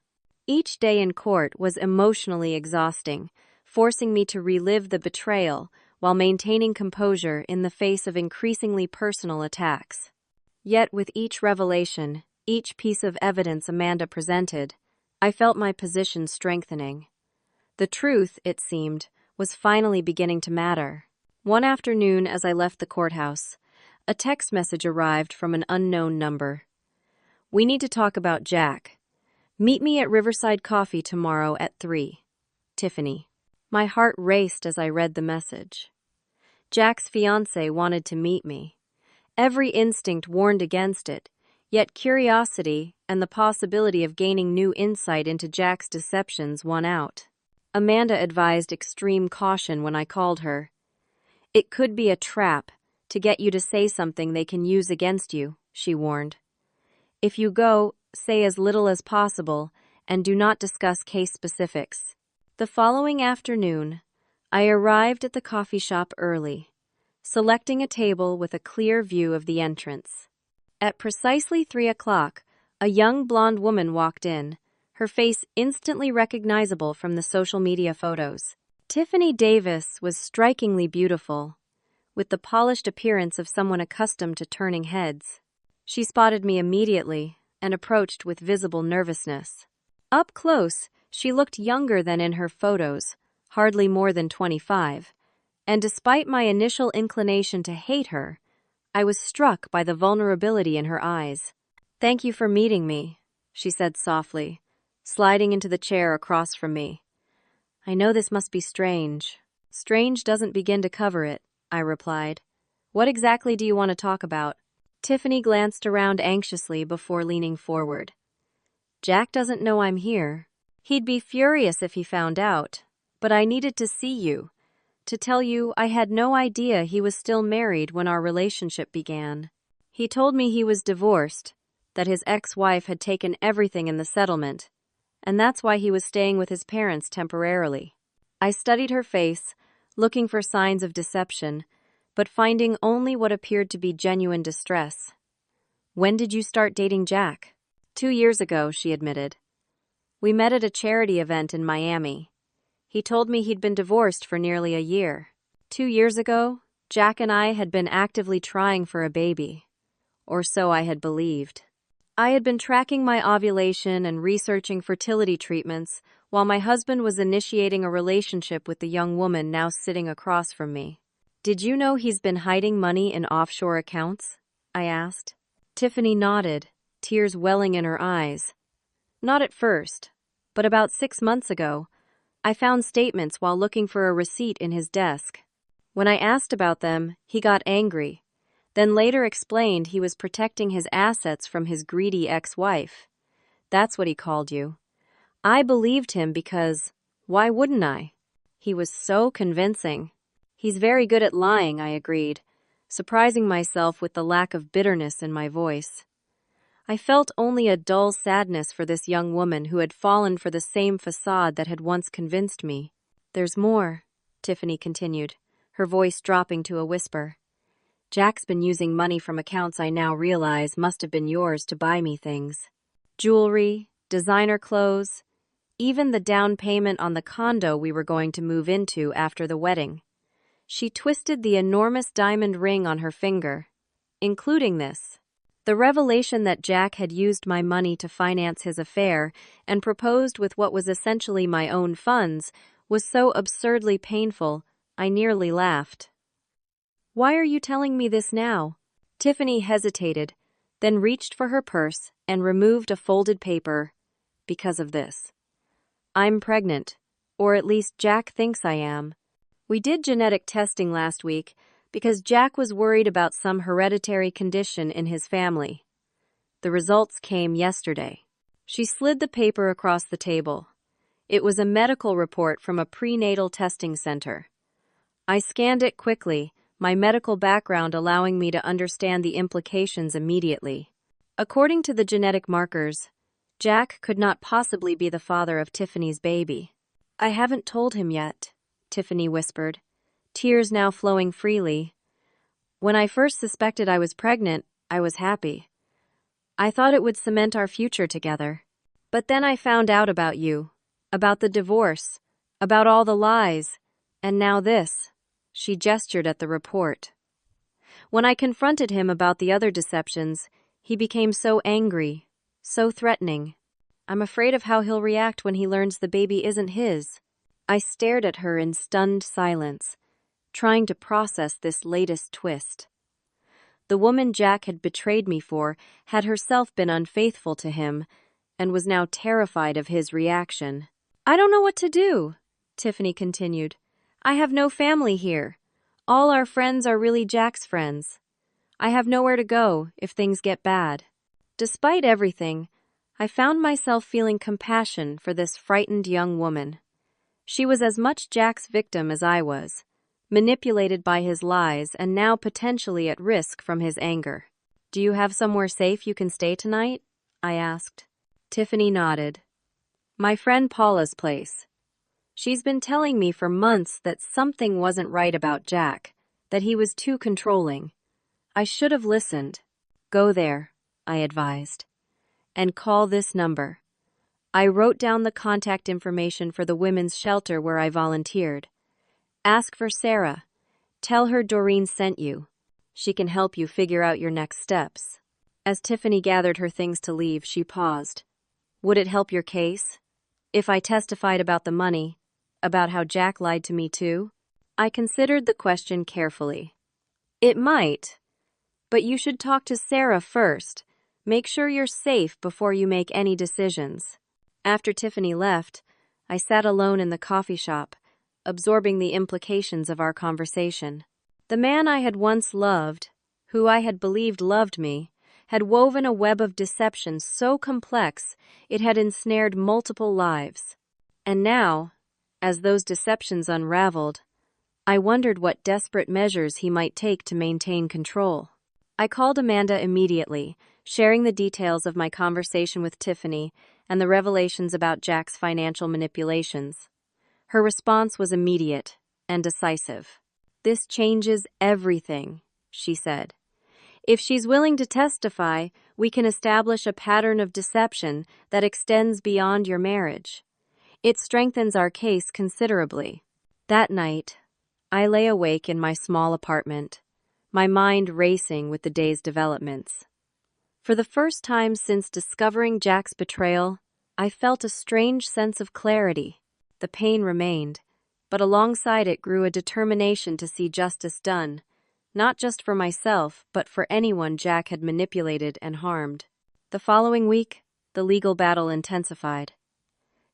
Each day in court was emotionally exhausting, forcing me to relive the betrayal while maintaining composure in the face of increasingly personal attacks. Yet with each revelation, each piece of evidence Amanda presented, I felt my position strengthening. The truth, it seemed, was finally beginning to matter. One afternoon, as I left the courthouse, a text message arrived from an unknown number. We need to talk about Jack. Meet me at Riverside Coffee tomorrow at 3. Tiffany. My heart raced as I read the message. Jack's fiancé wanted to meet me. Every instinct warned against it, yet curiosity and the possibility of gaining new insight into Jack's deceptions won out. Amanda advised extreme caution when I called her. It could be a trap to get you to say something they can use against you, she warned. If you go, say as little as possible and do not discuss case specifics. The following afternoon, I arrived at the coffee shop early, selecting a table with a clear view of the entrance. At precisely 3 o'clock, a young blonde woman walked in, her face instantly recognizable from the social media photos. Tiffany Davis was strikingly beautiful, with the polished appearance of someone accustomed to turning heads. She spotted me immediately and approached with visible nervousness. Up close, she looked younger than in her photos, hardly more than 25, and despite my initial inclination to hate her, I was struck by the vulnerability in her eyes. "Thank you for meeting me," she said softly, sliding into the chair across from me. "I know this must be strange." "Strange doesn't begin to cover it," I replied. "What exactly do you want to talk about?" Tiffany glanced around anxiously before leaning forward. "Jack doesn't know I'm here. He'd be furious if he found out, but I needed to see you, to tell you I had no idea he was still married when our relationship began. He told me he was divorced, that his ex-wife had taken everything in the settlement, and that's why he was staying with his parents temporarily." I studied her face, looking for signs of deception, but finding only what appeared to be genuine distress. "When did you start dating Jack?" 2 years ago, she admitted. "We met at a charity event in Miami. He told me he'd been divorced for nearly a year. 2 years ago, Jack and I had been actively trying for a baby. Or so I had believed. I had been tracking my ovulation and researching fertility treatments while my husband was initiating a relationship with the young woman now sitting across from me. Did you know he's been hiding money in offshore accounts?" I asked. Tiffany nodded, tears welling in her eyes. "Not at first, but about 6 months ago, I found statements while looking for a receipt in his desk. When I asked about them, he got angry, then later explained he was protecting his assets from his greedy ex-wife. That's what he called you. I believed him because, why wouldn't I? He was so convincing. He's very good at lying, I agreed, surprising myself with the lack of bitterness in my voice. I felt only a dull sadness for this young woman who had fallen for the same facade that had once convinced me. There's more, Tiffany continued, her voice dropping to a whisper. Jack's been using money from accounts I now realize must have been yours to buy me things. Jewelry, designer clothes, even the down payment on the condo we were going to move into after the wedding. She twisted the enormous diamond ring on her finger, including this. The revelation that Jack had used my money to finance his affair and proposed with what was essentially my own funds was so absurdly painful, I nearly laughed. Why are you telling me this now? Tiffany hesitated, then reached for her purse and removed a folded paper. Because of this. I'm pregnant, or at least Jack thinks I am. We did genetic testing last week because Jack was worried about some hereditary condition in his family. The results came yesterday. She slid the paper across the table. It was a medical report from a prenatal testing center. I scanned it quickly, my medical background allowing me to understand the implications immediately. According to the genetic markers, Jack could not possibly be the father of Tiffany's baby. I haven't told him yet, Tiffany whispered, tears now flowing freely. When I first suspected I was pregnant, I was happy. I thought it would cement our future together. But then I found out about you, about the divorce, about all the lies, and now this. She gestured at the report. When I confronted him about the other deceptions, he became so angry, so threatening. I'm afraid of how he'll react when he learns the baby isn't his. I stared at her in stunned silence, trying to process this latest twist. The woman Jack had betrayed me for had herself been unfaithful to him and was now terrified of his reaction. I don't know what to do, Tiffany continued. I have no family here. All our friends are really Jack's friends. I have nowhere to go if things get bad. Despite everything, I found myself feeling compassion for this frightened young woman. She was as much Jack's victim as I was, manipulated by his lies and now potentially at risk from his anger. Do you have somewhere safe you can stay tonight? I asked. Tiffany nodded. My friend Paula's place. She's been telling me for months that something wasn't right about Jack, that he was too controlling. I should have listened. Go there, I advised. And call this number. I wrote down the contact information for the women's shelter where I volunteered. Ask for Sarah. Tell her Doreen sent you. She can help you figure out your next steps. As Tiffany gathered her things to leave, she paused. Would it help your case? If I testified about the money, about how Jack lied to me too? I considered the question carefully. It might, but you should talk to Sarah first. Make sure you're safe before you make any decisions. After Tiffany left, I sat alone in the coffee shop, absorbing the implications of our conversation. The man I had once loved, who I had believed loved me, had woven a web of deception so complex it had ensnared multiple lives. And now, as those deceptions unraveled, I wondered what desperate measures he might take to maintain control. I called Amanda immediately, sharing the details of my conversation with Tiffany and the revelations about Jack's financial manipulations. Her response was immediate and decisive. This changes everything, she said. If she's willing to testify, we can establish a pattern of deception that extends beyond your marriage. It strengthens our case considerably. That night, I lay awake in my small apartment, my mind racing with the day's developments. For the first time since discovering Jack's betrayal, I felt a strange sense of clarity. The pain remained, but alongside it grew a determination to see justice done, not just for myself, but for anyone Jack had manipulated and harmed. The following week, the legal battle intensified.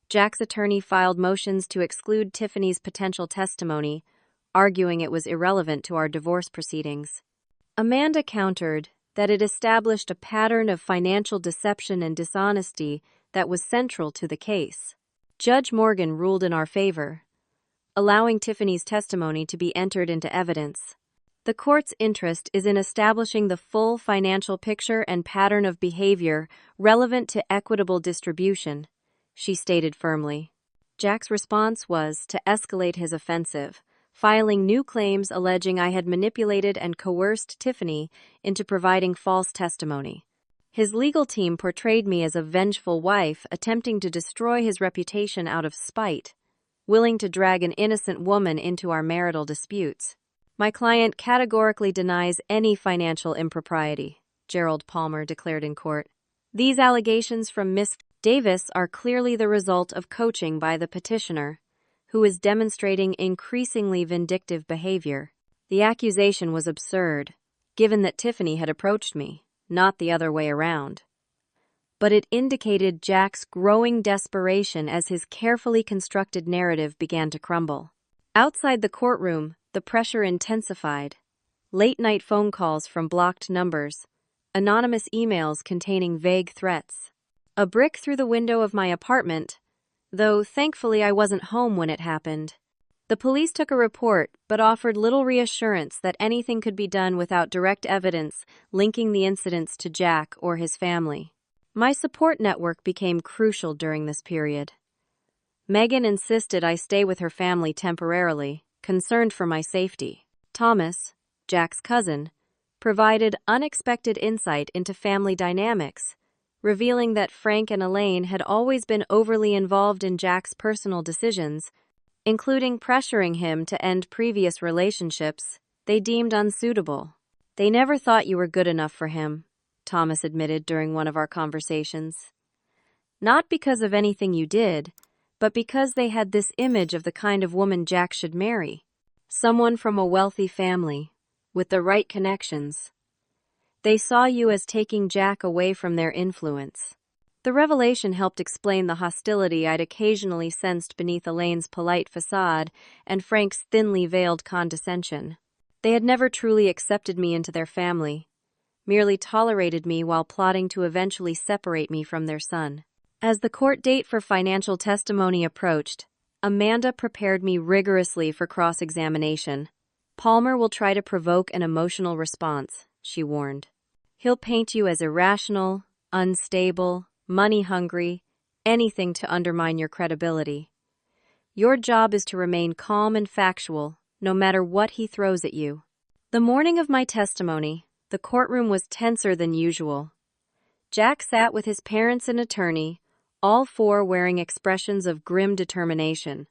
Jack's attorney filed motions to exclude Tiffany's potential testimony, arguing it was irrelevant to our divorce proceedings. Amanda countered that it established a pattern of financial deception and dishonesty that was central to the case. Judge Morgan ruled in our favor, allowing Tiffany's testimony to be entered into evidence. The court's interest is in establishing the full financial picture and pattern of behavior relevant to equitable distribution, she stated firmly. Jack's response was to escalate his offensive, filing new claims alleging I had manipulated and coerced Tiffany into providing false testimony. His legal team portrayed me as a vengeful wife attempting to destroy his reputation out of spite, willing to drag an innocent woman into our marital disputes. My client categorically denies any financial impropriety, Gerald Palmer declared in court. These allegations from Ms. Davis are clearly the result of coaching by the petitioner, who is demonstrating increasingly vindictive behavior. The accusation was absurd, given that Tiffany had approached me, not the other way around. But it indicated Jack's growing desperation as his carefully constructed narrative began to crumble. Outside the courtroom, the pressure intensified. Late-night phone calls from blocked numbers, anonymous emails containing vague threats. A brick through the window of my apartment, though thankfully I wasn't home when it happened. The police took a report, but offered little reassurance that anything could be done without direct evidence linking the incidents to Jack or his family. My support network became crucial during this period. Megan insisted I stay with her family temporarily, concerned for my safety. Thomas, Jack's cousin, provided unexpected insight into family dynamics, revealing that Frank and Elaine had always been overly involved in Jack's personal decisions, including pressuring him to end previous relationships they deemed unsuitable. They never thought you were good enough for him, Thomas admitted during one of our conversations. Not because of anything you did, but because they had this image of the kind of woman Jack should marry. Someone from a wealthy family, with the right connections. They saw you as taking Jack away from their influence. The revelation helped explain the hostility I'd occasionally sensed beneath Elaine's polite facade and Frank's thinly veiled condescension. They had never truly accepted me into their family, merely tolerated me while plotting to eventually separate me from their son. As the court date for financial testimony approached, Amanda prepared me rigorously for cross-examination. Palmer will try to provoke an emotional response, she warned. He'll paint you as irrational, unstable, money-hungry, anything to undermine your credibility. Your job is to remain calm and factual, no matter what he throws at you. The morning of my testimony, the courtroom was tenser than usual. Jack sat with his parents and attorney, all four wearing expressions of grim determination.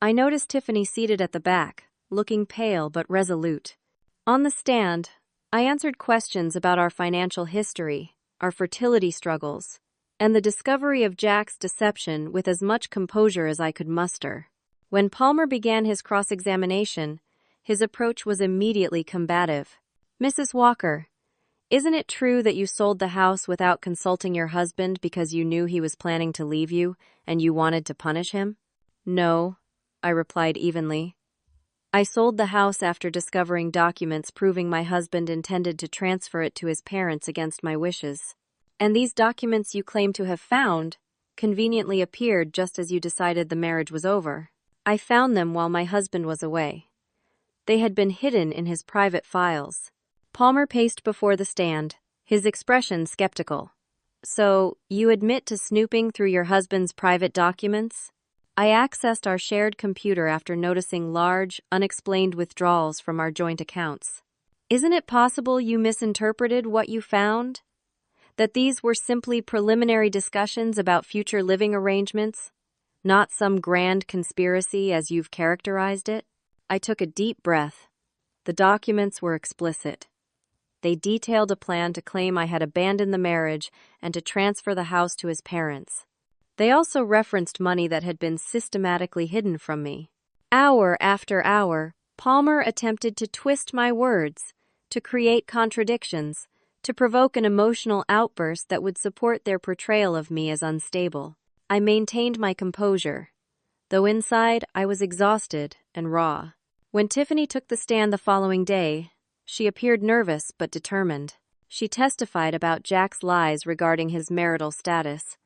I noticed Tiffany seated at the back, looking pale but resolute. On the stand, I answered questions about our financial history, our fertility struggles, and the discovery of Jack's deception with as much composure as I could muster. When Palmer began his cross-examination, his approach was immediately combative. Mrs. Walker, isn't it true that you sold the house without consulting your husband because you knew he was planning to leave you and you wanted to punish him? No, I replied evenly. I sold the house after discovering documents proving my husband intended to transfer it to his parents against my wishes. And these documents you claim to have found conveniently appeared just as you decided the marriage was over. I found them while my husband was away. They had been hidden in his private files. Palmer paced before the stand, his expression skeptical. So, you admit to snooping through your husband's private documents? I accessed our shared computer after noticing large, unexplained withdrawals from our joint accounts. Isn't it possible you misinterpreted what you found? That these were simply preliminary discussions about future living arrangements, not some grand conspiracy as you've characterized it? I took a deep breath. The documents were explicit. They detailed a plan to claim I had abandoned the marriage and to transfer the house to his parents. They also referenced money that had been systematically hidden from me. Hour after hour, Palmer attempted to twist my words, to create contradictions, to provoke an emotional outburst that would support their portrayal of me as unstable. I maintained my composure, though inside I was exhausted and raw. When Tiffany took the stand the following day, she appeared nervous but determined. She testified about Jack's lies regarding his marital status,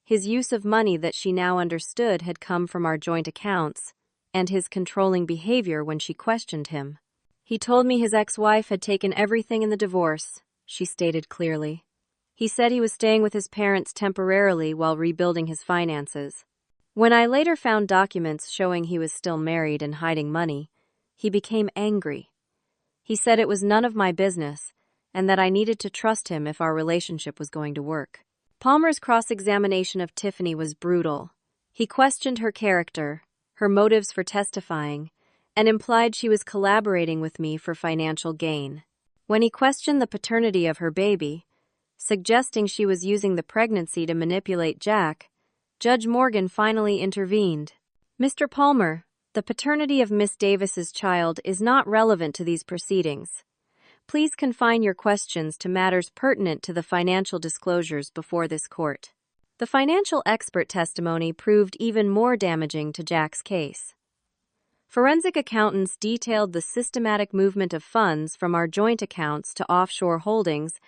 His use of money that she now understood had come from our joint accounts, and his controlling behavior when she questioned him. He told me his ex-wife had taken everything in the divorce, she stated clearly. He said he was staying with his parents temporarily while rebuilding his finances. When I later found documents showing he was still married and hiding money, he became angry. He said it was none of my business, and that I needed to trust him if our relationship was going to work. Palmer's cross-examination of Tiffany was brutal. He questioned her character, her motives for testifying, and implied she was collaborating with me for financial gain. When he questioned the paternity of her baby, suggesting she was using the pregnancy to manipulate Jack, Judge Morgan finally intervened. Mr. Palmer, the paternity of Miss Davis's child is not relevant to these proceedings. Please confine your questions to matters pertinent to the financial disclosures before this court. The financial expert testimony proved even more damaging to Jack's case. Forensic accountants detailed the systematic movement of funds from our joint accounts to offshore holdings,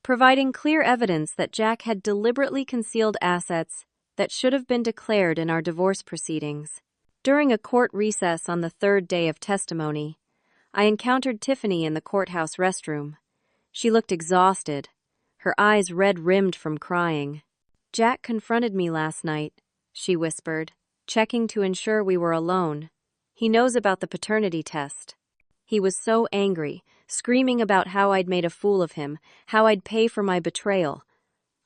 providing clear evidence that Jack had deliberately concealed assets that should have been declared in our divorce proceedings. During a court recess on the third day of testimony, I encountered Tiffany in the courthouse restroom. She looked exhausted, her eyes red-rimmed from crying. "Jack confronted me last night," she whispered, checking to ensure we were alone. "He knows about the paternity test. He was so angry, screaming about how I'd made a fool of him, how I'd pay for my betrayal.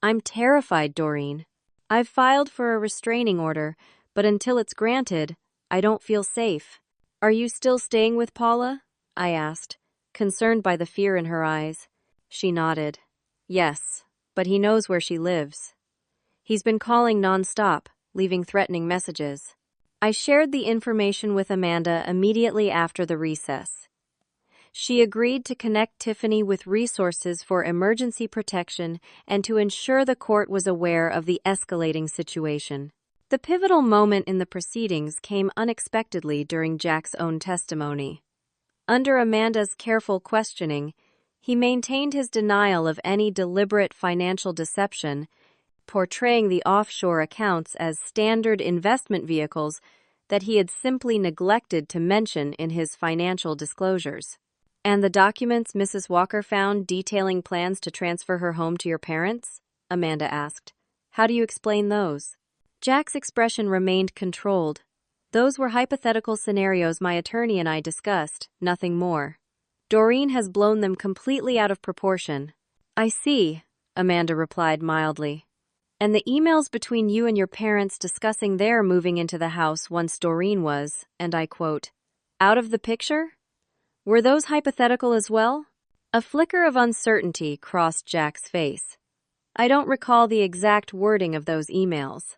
I'm terrified, Doreen. I've filed for a restraining order, but until it's granted, I don't feel safe." "Are you still staying with Paula?" I asked, concerned by the fear in her eyes. She nodded. "Yes, but he knows where she lives. He's been calling nonstop, leaving threatening messages." I shared the information with Amanda immediately after the recess. She agreed to connect Tiffany with resources for emergency protection and to ensure the court was aware of the escalating situation. The pivotal moment in the proceedings came unexpectedly during Jack's own testimony. Under Amanda's careful questioning, he maintained his denial of any deliberate financial deception, portraying the offshore accounts as standard investment vehicles that he had simply neglected to mention in his financial disclosures. "And the documents Mrs. Walker found detailing plans to transfer her home to your parents?" Amanda asked. "How do you explain those?" Jack's expression remained controlled. "Those were hypothetical scenarios my attorney and I discussed, nothing more. Doreen has blown them completely out of proportion." "I see," Amanda replied mildly. "And the emails between you and your parents discussing their moving into the house once Doreen was, and I quote, out of the picture? Were those hypothetical as well?" A flicker of uncertainty crossed Jack's face. "I don't recall the exact wording of those emails.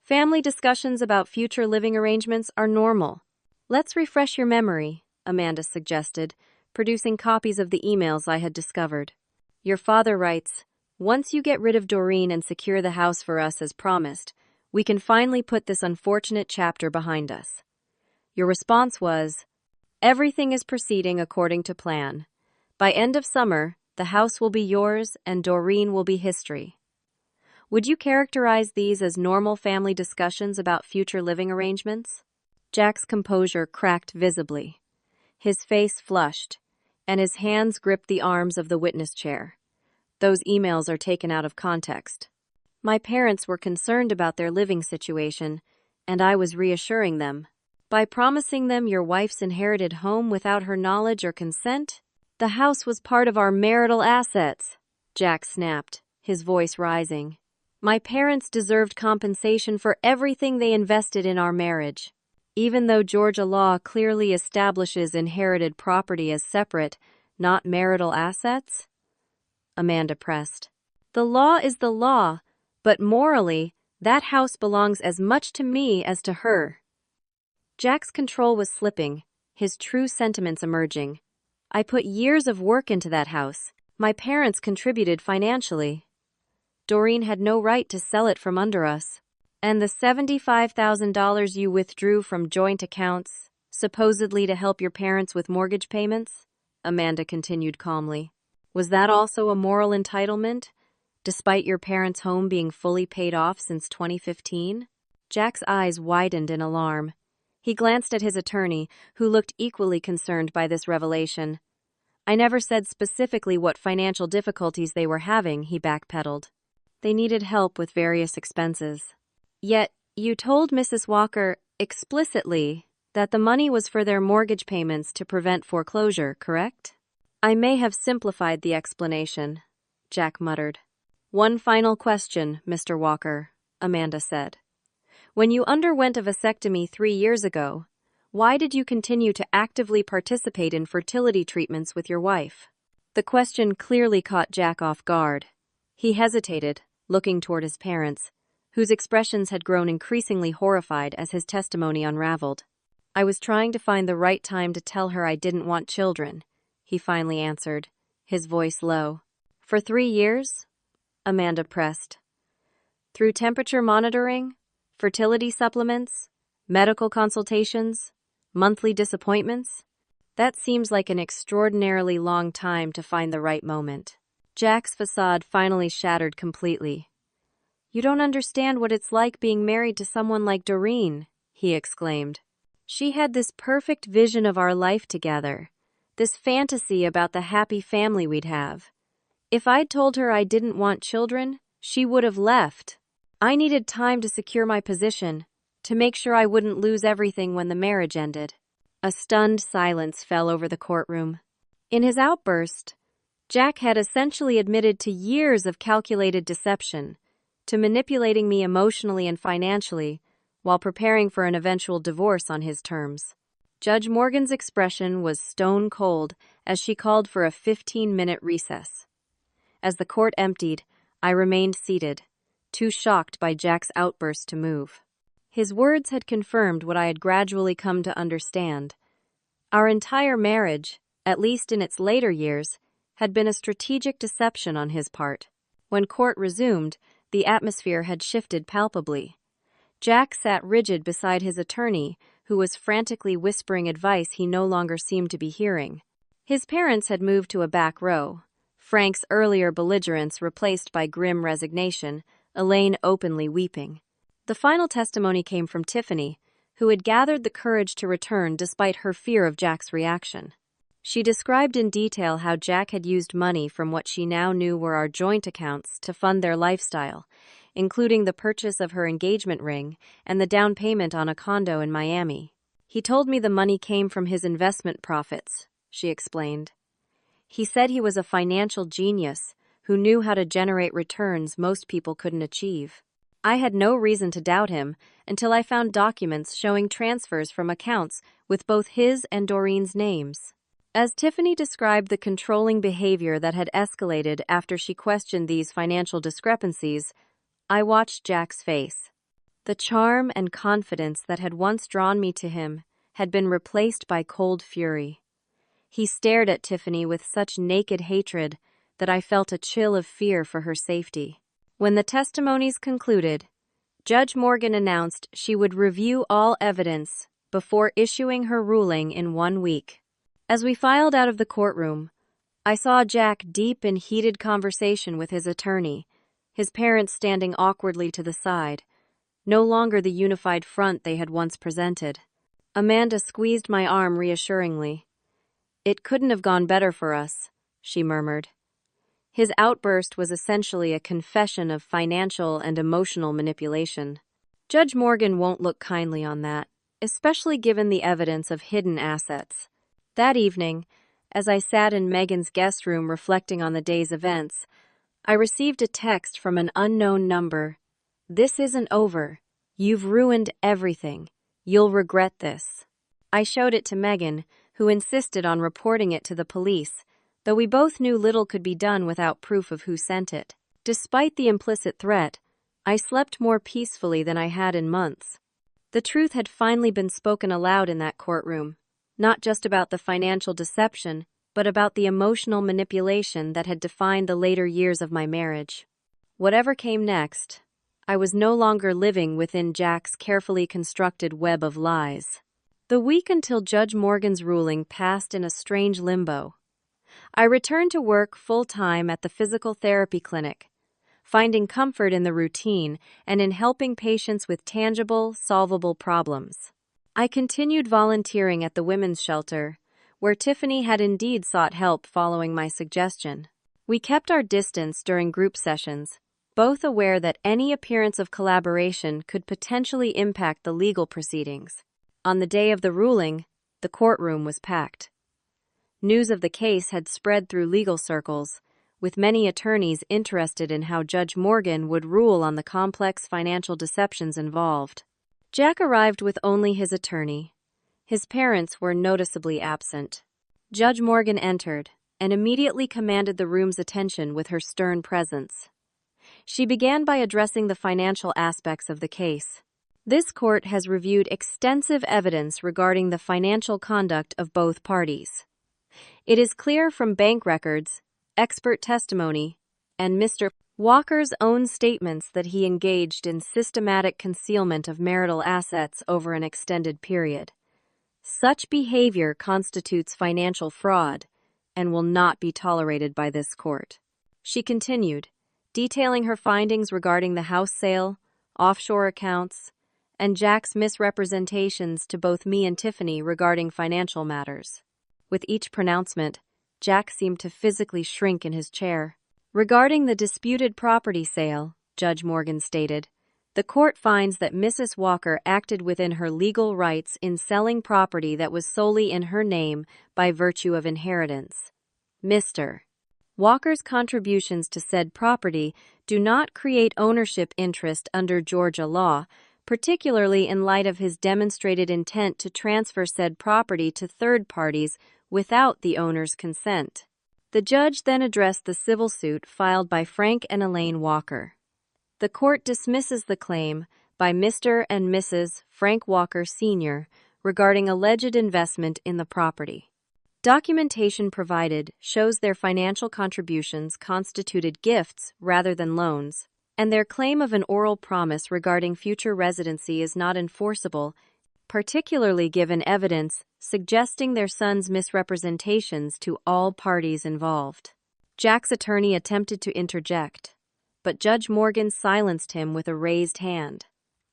Family discussions about future living arrangements are normal. Let's refresh your memory," Amanda suggested, producing copies of the emails I had discovered. "Your father writes, 'Once you get rid of Doreen and secure the house for us as promised, we can finally put this unfortunate chapter behind us.' Your response was, 'Everything is proceeding according to plan. By end of summer, the house will be yours and Doreen will be history.' Would you characterize these as normal family discussions about future living arrangements?" Jack's composure cracked visibly. His face flushed, and his hands gripped the arms of the witness chair. "Those emails are taken out of context. My parents were concerned about their living situation, and I was reassuring them. By promising them your wife's inherited home without her knowledge or consent, the house was part of our marital assets," Jack snapped, his voice rising. "My parents deserved compensation for everything they invested in our marriage. Even though Georgia law clearly establishes inherited property as separate, not marital assets?" Amanda pressed. "The law is the law, but morally, that house belongs as much to me as to her." Jack's control was slipping, his true sentiments emerging. "I put years of work into that house. My parents contributed financially. Doreen had no right to sell it from under us. And the $75,000 you withdrew from joint accounts, supposedly to help your parents with mortgage payments?" Amanda continued calmly. "Was that also a moral entitlement? despite your parents' home being fully paid off since 2015? Jack's eyes widened in alarm. He glanced at his attorney, who looked equally concerned by this revelation. I never said specifically what financial difficulties they were having, he backpedaled. They needed help with various expenses. Yet, you told Mrs. Walker explicitly that the money was for their mortgage payments to prevent foreclosure, correct? I may have simplified the explanation, Jack muttered. One final question, Mr. Walker, Amanda said. When you underwent a vasectomy 3 years ago, why did you continue to actively participate in fertility treatments with your wife? The question clearly caught Jack off guard. He hesitated, looking toward his parents, whose expressions had grown increasingly horrified as his testimony unraveled. I was trying to find the right time to tell her I didn't want children, he finally answered, his voice low. For 3 years? Amanda pressed. Through temperature monitoring, fertility supplements, medical consultations, monthly disappointments? That seems like an extraordinarily long time to find the right moment. Jack's facade finally shattered completely. You don't understand what it's like being married to someone like Doreen, he exclaimed. She had this perfect vision of our life together, this fantasy about the happy family we'd have. If I'd told her I didn't want children, she would have left. I needed time to secure my position, to make sure I wouldn't lose everything when the marriage ended. A stunned silence fell over the courtroom. In his outburst, Jack had essentially admitted to years of calculated deception, to manipulating me emotionally and financially, while preparing for an eventual divorce on his terms. Judge Morgan's expression was stone cold as she called for a 15-minute recess. As the court emptied, I remained seated, too shocked by Jack's outburst to move. His words had confirmed what I had gradually come to understand. Our entire marriage, at least in its later years, had been a strategic deception on his part. When court resumed, the atmosphere had shifted palpably. Jack sat rigid beside his attorney, who was frantically whispering advice he no longer seemed to be hearing. His parents had moved to a back row, Frank's earlier belligerence replaced by grim resignation, Elaine openly weeping. The final testimony came from Tiffany, who had gathered the courage to return despite her fear of Jack's reaction. She described in detail how Jack had used money from what she now knew were our joint accounts to fund their lifestyle, including the purchase of her engagement ring and the down payment on a condo in Miami. He told me the money came from his investment profits, she explained. He said he was a financial genius who knew how to generate returns most people couldn't achieve. I had no reason to doubt him until I found documents showing transfers from accounts with both his and Doreen's names. As Tiffany described the controlling behavior that had escalated after she questioned these financial discrepancies, I watched Jack's face. The charm and confidence that had once drawn me to him had been replaced by cold fury. He stared at Tiffany with such naked hatred that I felt a chill of fear for her safety. When the testimonies concluded, Judge Morgan announced she would review all evidence before issuing her ruling in 1 week. As we filed out of the courtroom, I saw Jack deep in heated conversation with his attorney, his parents standing awkwardly to the side, no longer the unified front they had once presented. Amanda squeezed my arm reassuringly. It couldn't have gone better for us, she murmured. His outburst was essentially a confession of financial and emotional manipulation. Judge Morgan won't look kindly on that, especially given the evidence of hidden assets. That evening, as I sat in Megan's guest room reflecting on the day's events, I received a text from an unknown number. This isn't over. You've ruined everything. You'll regret this. I showed it to Megan, who insisted on reporting it to the police, though we both knew little could be done without proof of who sent it. Despite the implicit threat, I slept more peacefully than I had in months. The truth had finally been spoken aloud in that courtroom, not just about the financial deception, but about the emotional manipulation that had defined the later years of my marriage. Whatever came next, I was no longer living within Jack's carefully constructed web of lies. The week until Judge Morgan's ruling passed in a strange limbo. I returned to work full-time at the physical therapy clinic, finding comfort in the routine and in helping patients with tangible, solvable problems. I continued volunteering at the women's shelter, where Tiffany had indeed sought help following my suggestion. We kept our distance during group sessions, both aware that any appearance of collaboration could potentially impact the legal proceedings. On the day of the ruling, the courtroom was packed. News of the case had spread through legal circles, with many attorneys interested in how Judge Morgan would rule on the complex financial deceptions involved. Jack arrived with only his attorney. His parents were noticeably absent. Judge Morgan entered and immediately commanded the room's attention with her stern presence. She began by addressing the financial aspects of the case. This court has reviewed extensive evidence regarding the financial conduct of both parties. It is clear from bank records, expert testimony, and Mr. Walker's own statements that he engaged in systematic concealment of marital assets over an extended period. Such behavior constitutes financial fraud and will not be tolerated by this court. She continued, detailing her findings regarding the house sale, offshore accounts, and Jack's misrepresentations to both me and Tiffany regarding financial matters. With each pronouncement, Jack seemed to physically shrink in his chair. Regarding the disputed property sale, Judge Morgan stated, the court finds that Mrs. Walker acted within her legal rights in selling property that was solely in her name by virtue of inheritance. Mr. Walker's contributions to said property do not create ownership interest under Georgia law, particularly in light of his demonstrated intent to transfer said property to third parties without the owner's consent. The judge then addressed the civil suit filed by Frank and Elaine Walker. The court dismisses the claim by Mr. and Mrs. Frank Walker Sr. regarding alleged investment in the property. Documentation provided shows their financial contributions constituted gifts rather than loans, and their claim of an oral promise regarding future residency is not enforceable, particularly given evidence suggesting their son's misrepresentations to all parties involved. Jack's attorney attempted to interject, but Judge Morgan silenced him with a raised hand.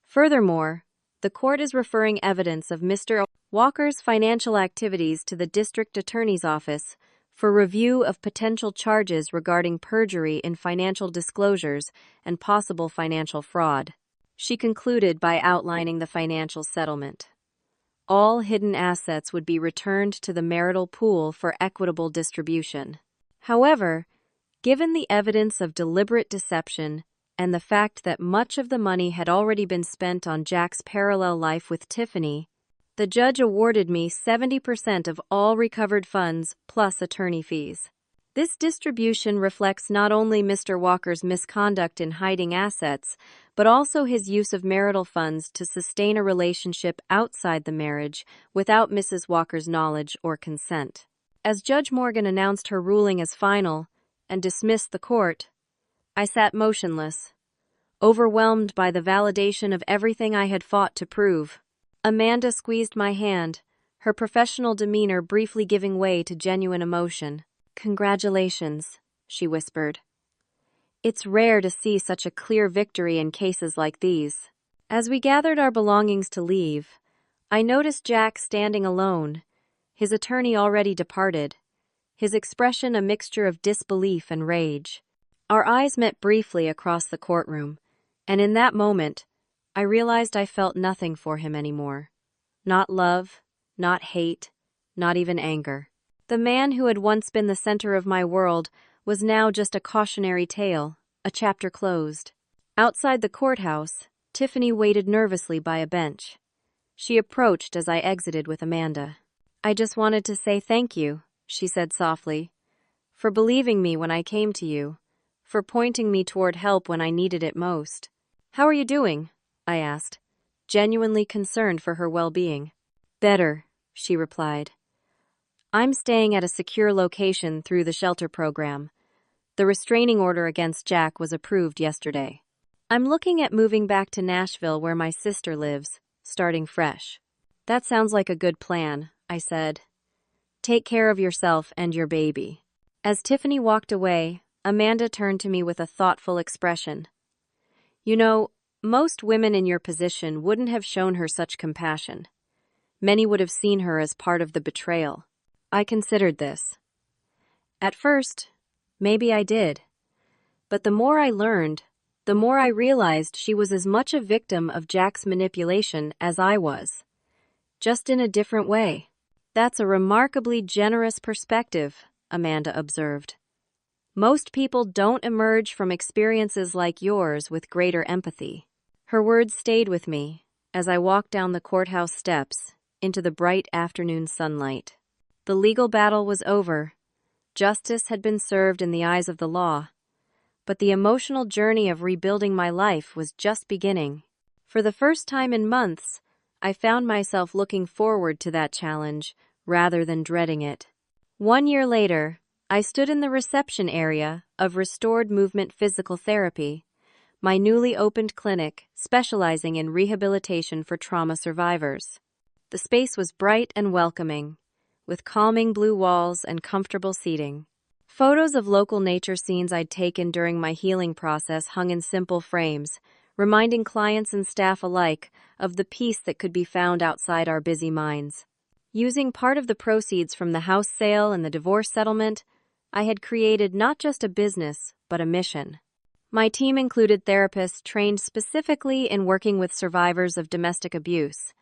Furthermore, the court is referring evidence of Mr. Walker's financial activities to the district attorney's office for review of potential charges regarding perjury in financial disclosures and possible financial fraud. She concluded by outlining the financial settlement. All hidden assets would be returned to the marital pool for equitable distribution. However, given the evidence of deliberate deception and the fact that much of the money had already been spent on Jack's parallel life with Tiffany, the judge awarded me 70% of all recovered funds plus attorney fees. This distribution reflects not only Mr. Walker's misconduct in hiding assets, but also his use of marital funds to sustain a relationship outside the marriage without Mrs. Walker's knowledge or consent. As Judge Morgan announced her ruling as final and dismissed the court, I sat motionless, overwhelmed by the validation of everything I had fought to prove. Amanda squeezed my hand, her professional demeanor briefly giving way to genuine emotion. "Congratulations," she whispered. "It's rare to see such a clear victory in cases like these." As we gathered our belongings to leave, I noticed Jack standing alone, his attorney already departed, his expression a mixture of disbelief and rage. Our eyes met briefly across the courtroom, and in that moment, I realized I felt nothing for him anymore. Not love, not hate, not even anger. The man who had once been the center of my world was now just a cautionary tale, a chapter closed. Outside the courthouse, Tiffany waited nervously by a bench. She approached as I exited with Amanda. "I just wanted to say thank you," she said softly, "for believing me when I came to you, for pointing me toward help when I needed it most." "How are you doing?" I asked, genuinely concerned for her well-being. "Better," she replied. "I'm staying at a secure location through the shelter program. The restraining order against Jack was approved yesterday. I'm looking at moving back to Nashville where my sister lives, starting fresh." "That sounds like a good plan," I said. "Take care of yourself and your baby." As Tiffany walked away, Amanda turned to me with a thoughtful expression. You know, most women in your position wouldn't have shown her such compassion. Many would have seen her as part of the betrayal. I considered this. At first, maybe I did. But the more I learned, the more I realized she was as much a victim of Jack's manipulation as I was. Just in a different way. That's a remarkably generous perspective, Amanda observed. Most people don't emerge from experiences like yours with greater empathy. Her words stayed with me as I walked down the courthouse steps into the bright afternoon sunlight. The legal battle was over. Justice had been served in the eyes of the law. But the emotional journey of rebuilding my life was just beginning. For the first time in months, I found myself looking forward to that challenge rather than dreading it. 1 year later, I stood in the reception area of Restored Movement Physical Therapy, my newly opened clinic specializing in rehabilitation for trauma survivors. The space was bright and welcoming, with calming blue walls and comfortable seating. Photos of local nature scenes I'd taken during my healing process hung in simple frames, reminding clients and staff alike of the peace that could be found outside our busy minds. Using part of the proceeds from the house sale and the divorce settlement, I had created not just a business, but a mission. My team included therapists trained specifically in working with survivors of domestic abuse,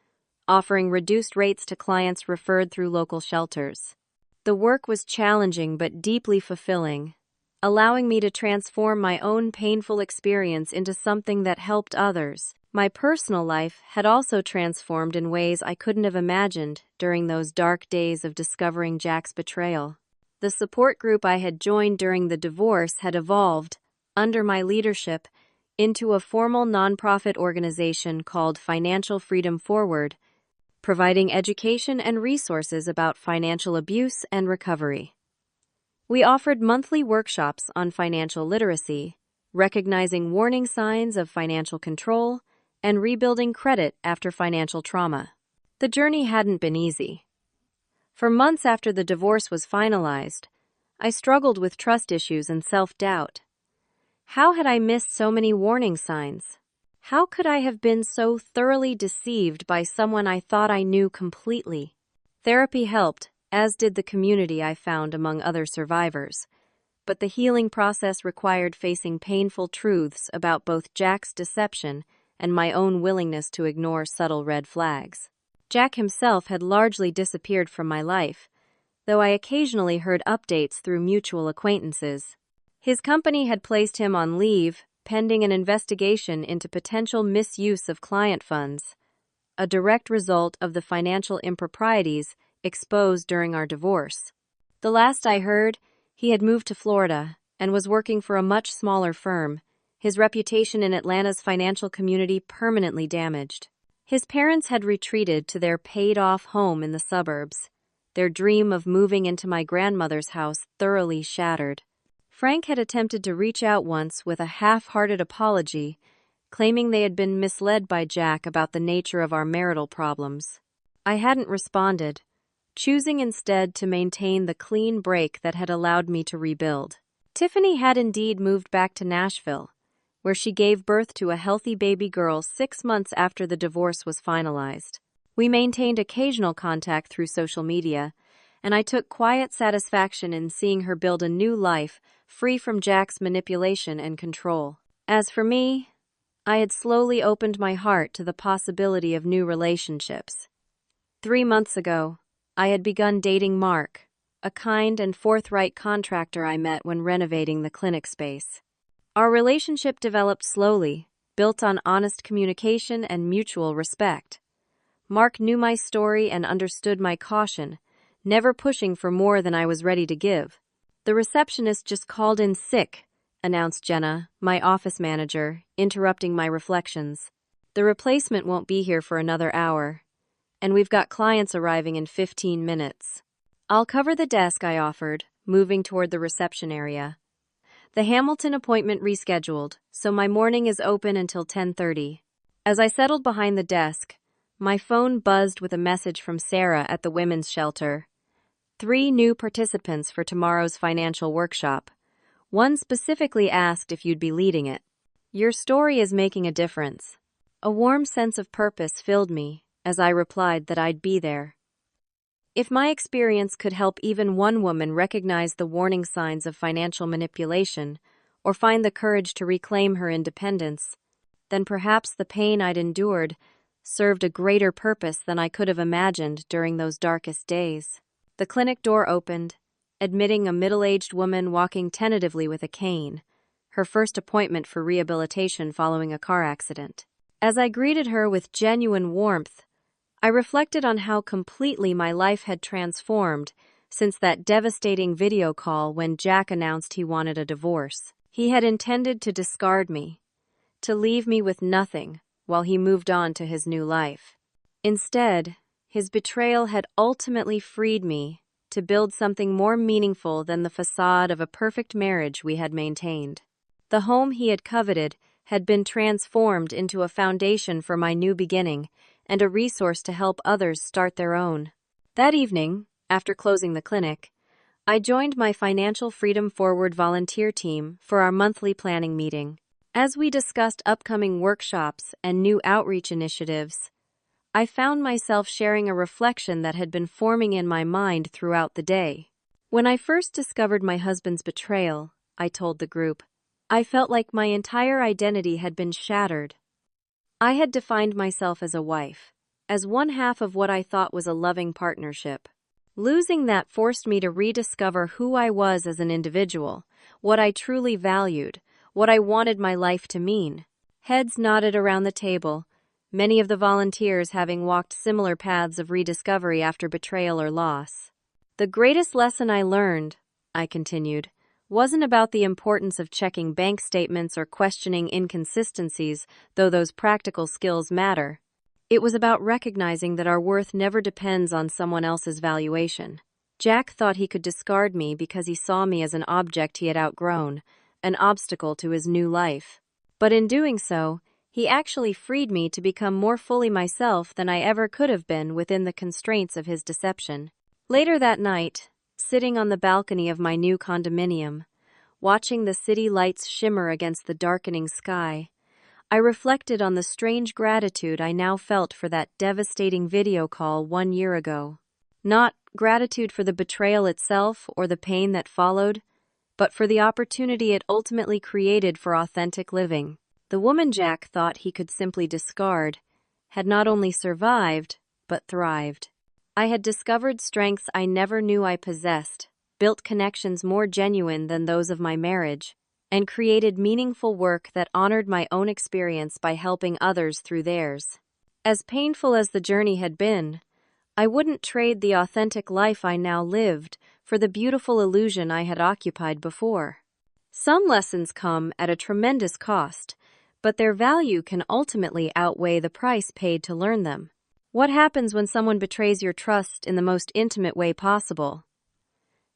offering reduced rates to clients referred through local shelters. The work was challenging but deeply fulfilling, allowing me to transform my own painful experience into something that helped others. My personal life had also transformed in ways I couldn't have imagined during those dark days of discovering Jack's betrayal. The support group I had joined during the divorce had evolved, under my leadership, into a formal nonprofit organization called Financial Freedom Forward, providing education and resources about financial abuse and recovery. We offered monthly workshops on financial literacy, recognizing warning signs of financial control, and rebuilding credit after financial trauma. The journey hadn't been easy. For months after the divorce was finalized, I struggled with trust issues and self-doubt. How had I missed so many warning signs? How could I have been so thoroughly deceived by someone I thought I knew completely? Therapy helped, as did the community I found among other survivors. But the healing process required facing painful truths about both Jack's deception and my own willingness to ignore subtle red flags. Jack himself had largely disappeared from my life, though I occasionally heard updates through mutual acquaintances. His company had placed him on leave, pending an investigation into potential misuse of client funds, a direct result of the financial improprieties exposed during our divorce. The last I heard, he had moved to Florida and was working for a much smaller firm, his reputation in Atlanta's financial community permanently damaged. His parents had retreated to their paid-off home in the suburbs, their dream of moving into my grandmother's house thoroughly shattered. Frank had attempted to reach out once with a half-hearted apology, claiming they had been misled by Jack about the nature of our marital problems. I hadn't responded, choosing instead to maintain the clean break that had allowed me to rebuild. Tiffany had indeed moved back to Nashville, where she gave birth to a healthy baby girl 6 months after the divorce was finalized. We maintained occasional contact through social media, and I took quiet satisfaction in seeing her build a new life free from Jack's manipulation and control. As for me, I had slowly opened my heart to the possibility of new relationships. 3 months ago, I had begun dating Mark, a kind and forthright contractor I met when renovating the clinic space. Our relationship developed slowly, built on honest communication and mutual respect. Mark knew my story and understood my caution, never pushing for more than I was ready to give. "The receptionist just called in sick," announced Jenna, my office manager, interrupting my reflections. "The replacement won't be here for another hour, and we've got clients arriving in 15 minutes. "I'll cover the desk," I offered, moving toward the reception area. "The Hamilton appointment rescheduled, so my morning is open until 10:30. As I settled behind the desk, my phone buzzed with a message from Sarah at the women's shelter. 3 new participants for tomorrow's financial workshop. One specifically asked if you'd be leading it. Your story is making a difference. A warm sense of purpose filled me as I replied that I'd be there. If my experience could help even one woman recognize the warning signs of financial manipulation or find the courage to reclaim her independence, then perhaps the pain I'd endured served a greater purpose than I could have imagined during those darkest days. The clinic door opened, admitting a middle-aged woman walking tentatively with a cane, her first appointment for rehabilitation following a car accident. As I greeted her with genuine warmth, I reflected on how completely my life had transformed since that devastating video call when Jack announced he wanted a divorce. He had intended to discard me, to leave me with nothing while he moved on to his new life. Instead, his betrayal had ultimately freed me to build something more meaningful than the facade of a perfect marriage we had maintained. The home he had coveted had been transformed into a foundation for my new beginning and a resource to help others start their own. That evening, after closing the clinic, I joined my Financial Freedom Forward volunteer team for our monthly planning meeting. As we discussed upcoming workshops and new outreach initiatives, I found myself sharing a reflection that had been forming in my mind throughout the day. When I first discovered my husband's betrayal, I told the group, I felt like my entire identity had been shattered. I had defined myself as a wife, as one half of what I thought was a loving partnership. Losing that forced me to rediscover who I was as an individual, what I truly valued, what I wanted my life to mean. Heads nodded around the table, many of the volunteers having walked similar paths of rediscovery after betrayal or loss. The greatest lesson I learned, I continued, wasn't about the importance of checking bank statements or questioning inconsistencies, though those practical skills matter. It was about recognizing that our worth never depends on someone else's valuation. Jack thought he could discard me because he saw me as an object he had outgrown, an obstacle to his new life. But in doing so, he actually freed me to become more fully myself than I ever could have been within the constraints of his deception. Later that night, sitting on the balcony of my new condominium, watching the city lights shimmer against the darkening sky, I reflected on the strange gratitude I now felt for that devastating video call 1 year ago. Not gratitude for the betrayal itself or the pain that followed, but for the opportunity it ultimately created for authentic living. The woman Jack thought he could simply discard had not only survived, but thrived. I had discovered strengths I never knew I possessed, built connections more genuine than those of my marriage, and created meaningful work that honored my own experience by helping others through theirs. As painful as the journey had been, I wouldn't trade the authentic life I now lived for the beautiful illusion I had occupied before. Some lessons come at a tremendous cost, but their value can ultimately outweigh the price paid to learn them. What happens when someone betrays your trust in the most intimate way possible?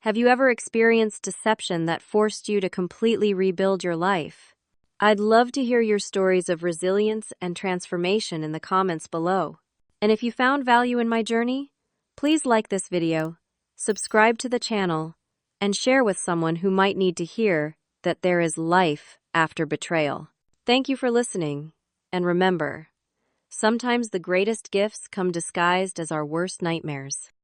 Have you ever experienced deception that forced you to completely rebuild your life? I'd love to hear your stories of resilience and transformation in the comments below. And if you found value in my journey, please like this video, subscribe to the channel, and share with someone who might need to hear that there is life after betrayal. Thank you for listening, and remember, sometimes the greatest gifts come disguised as our worst nightmares.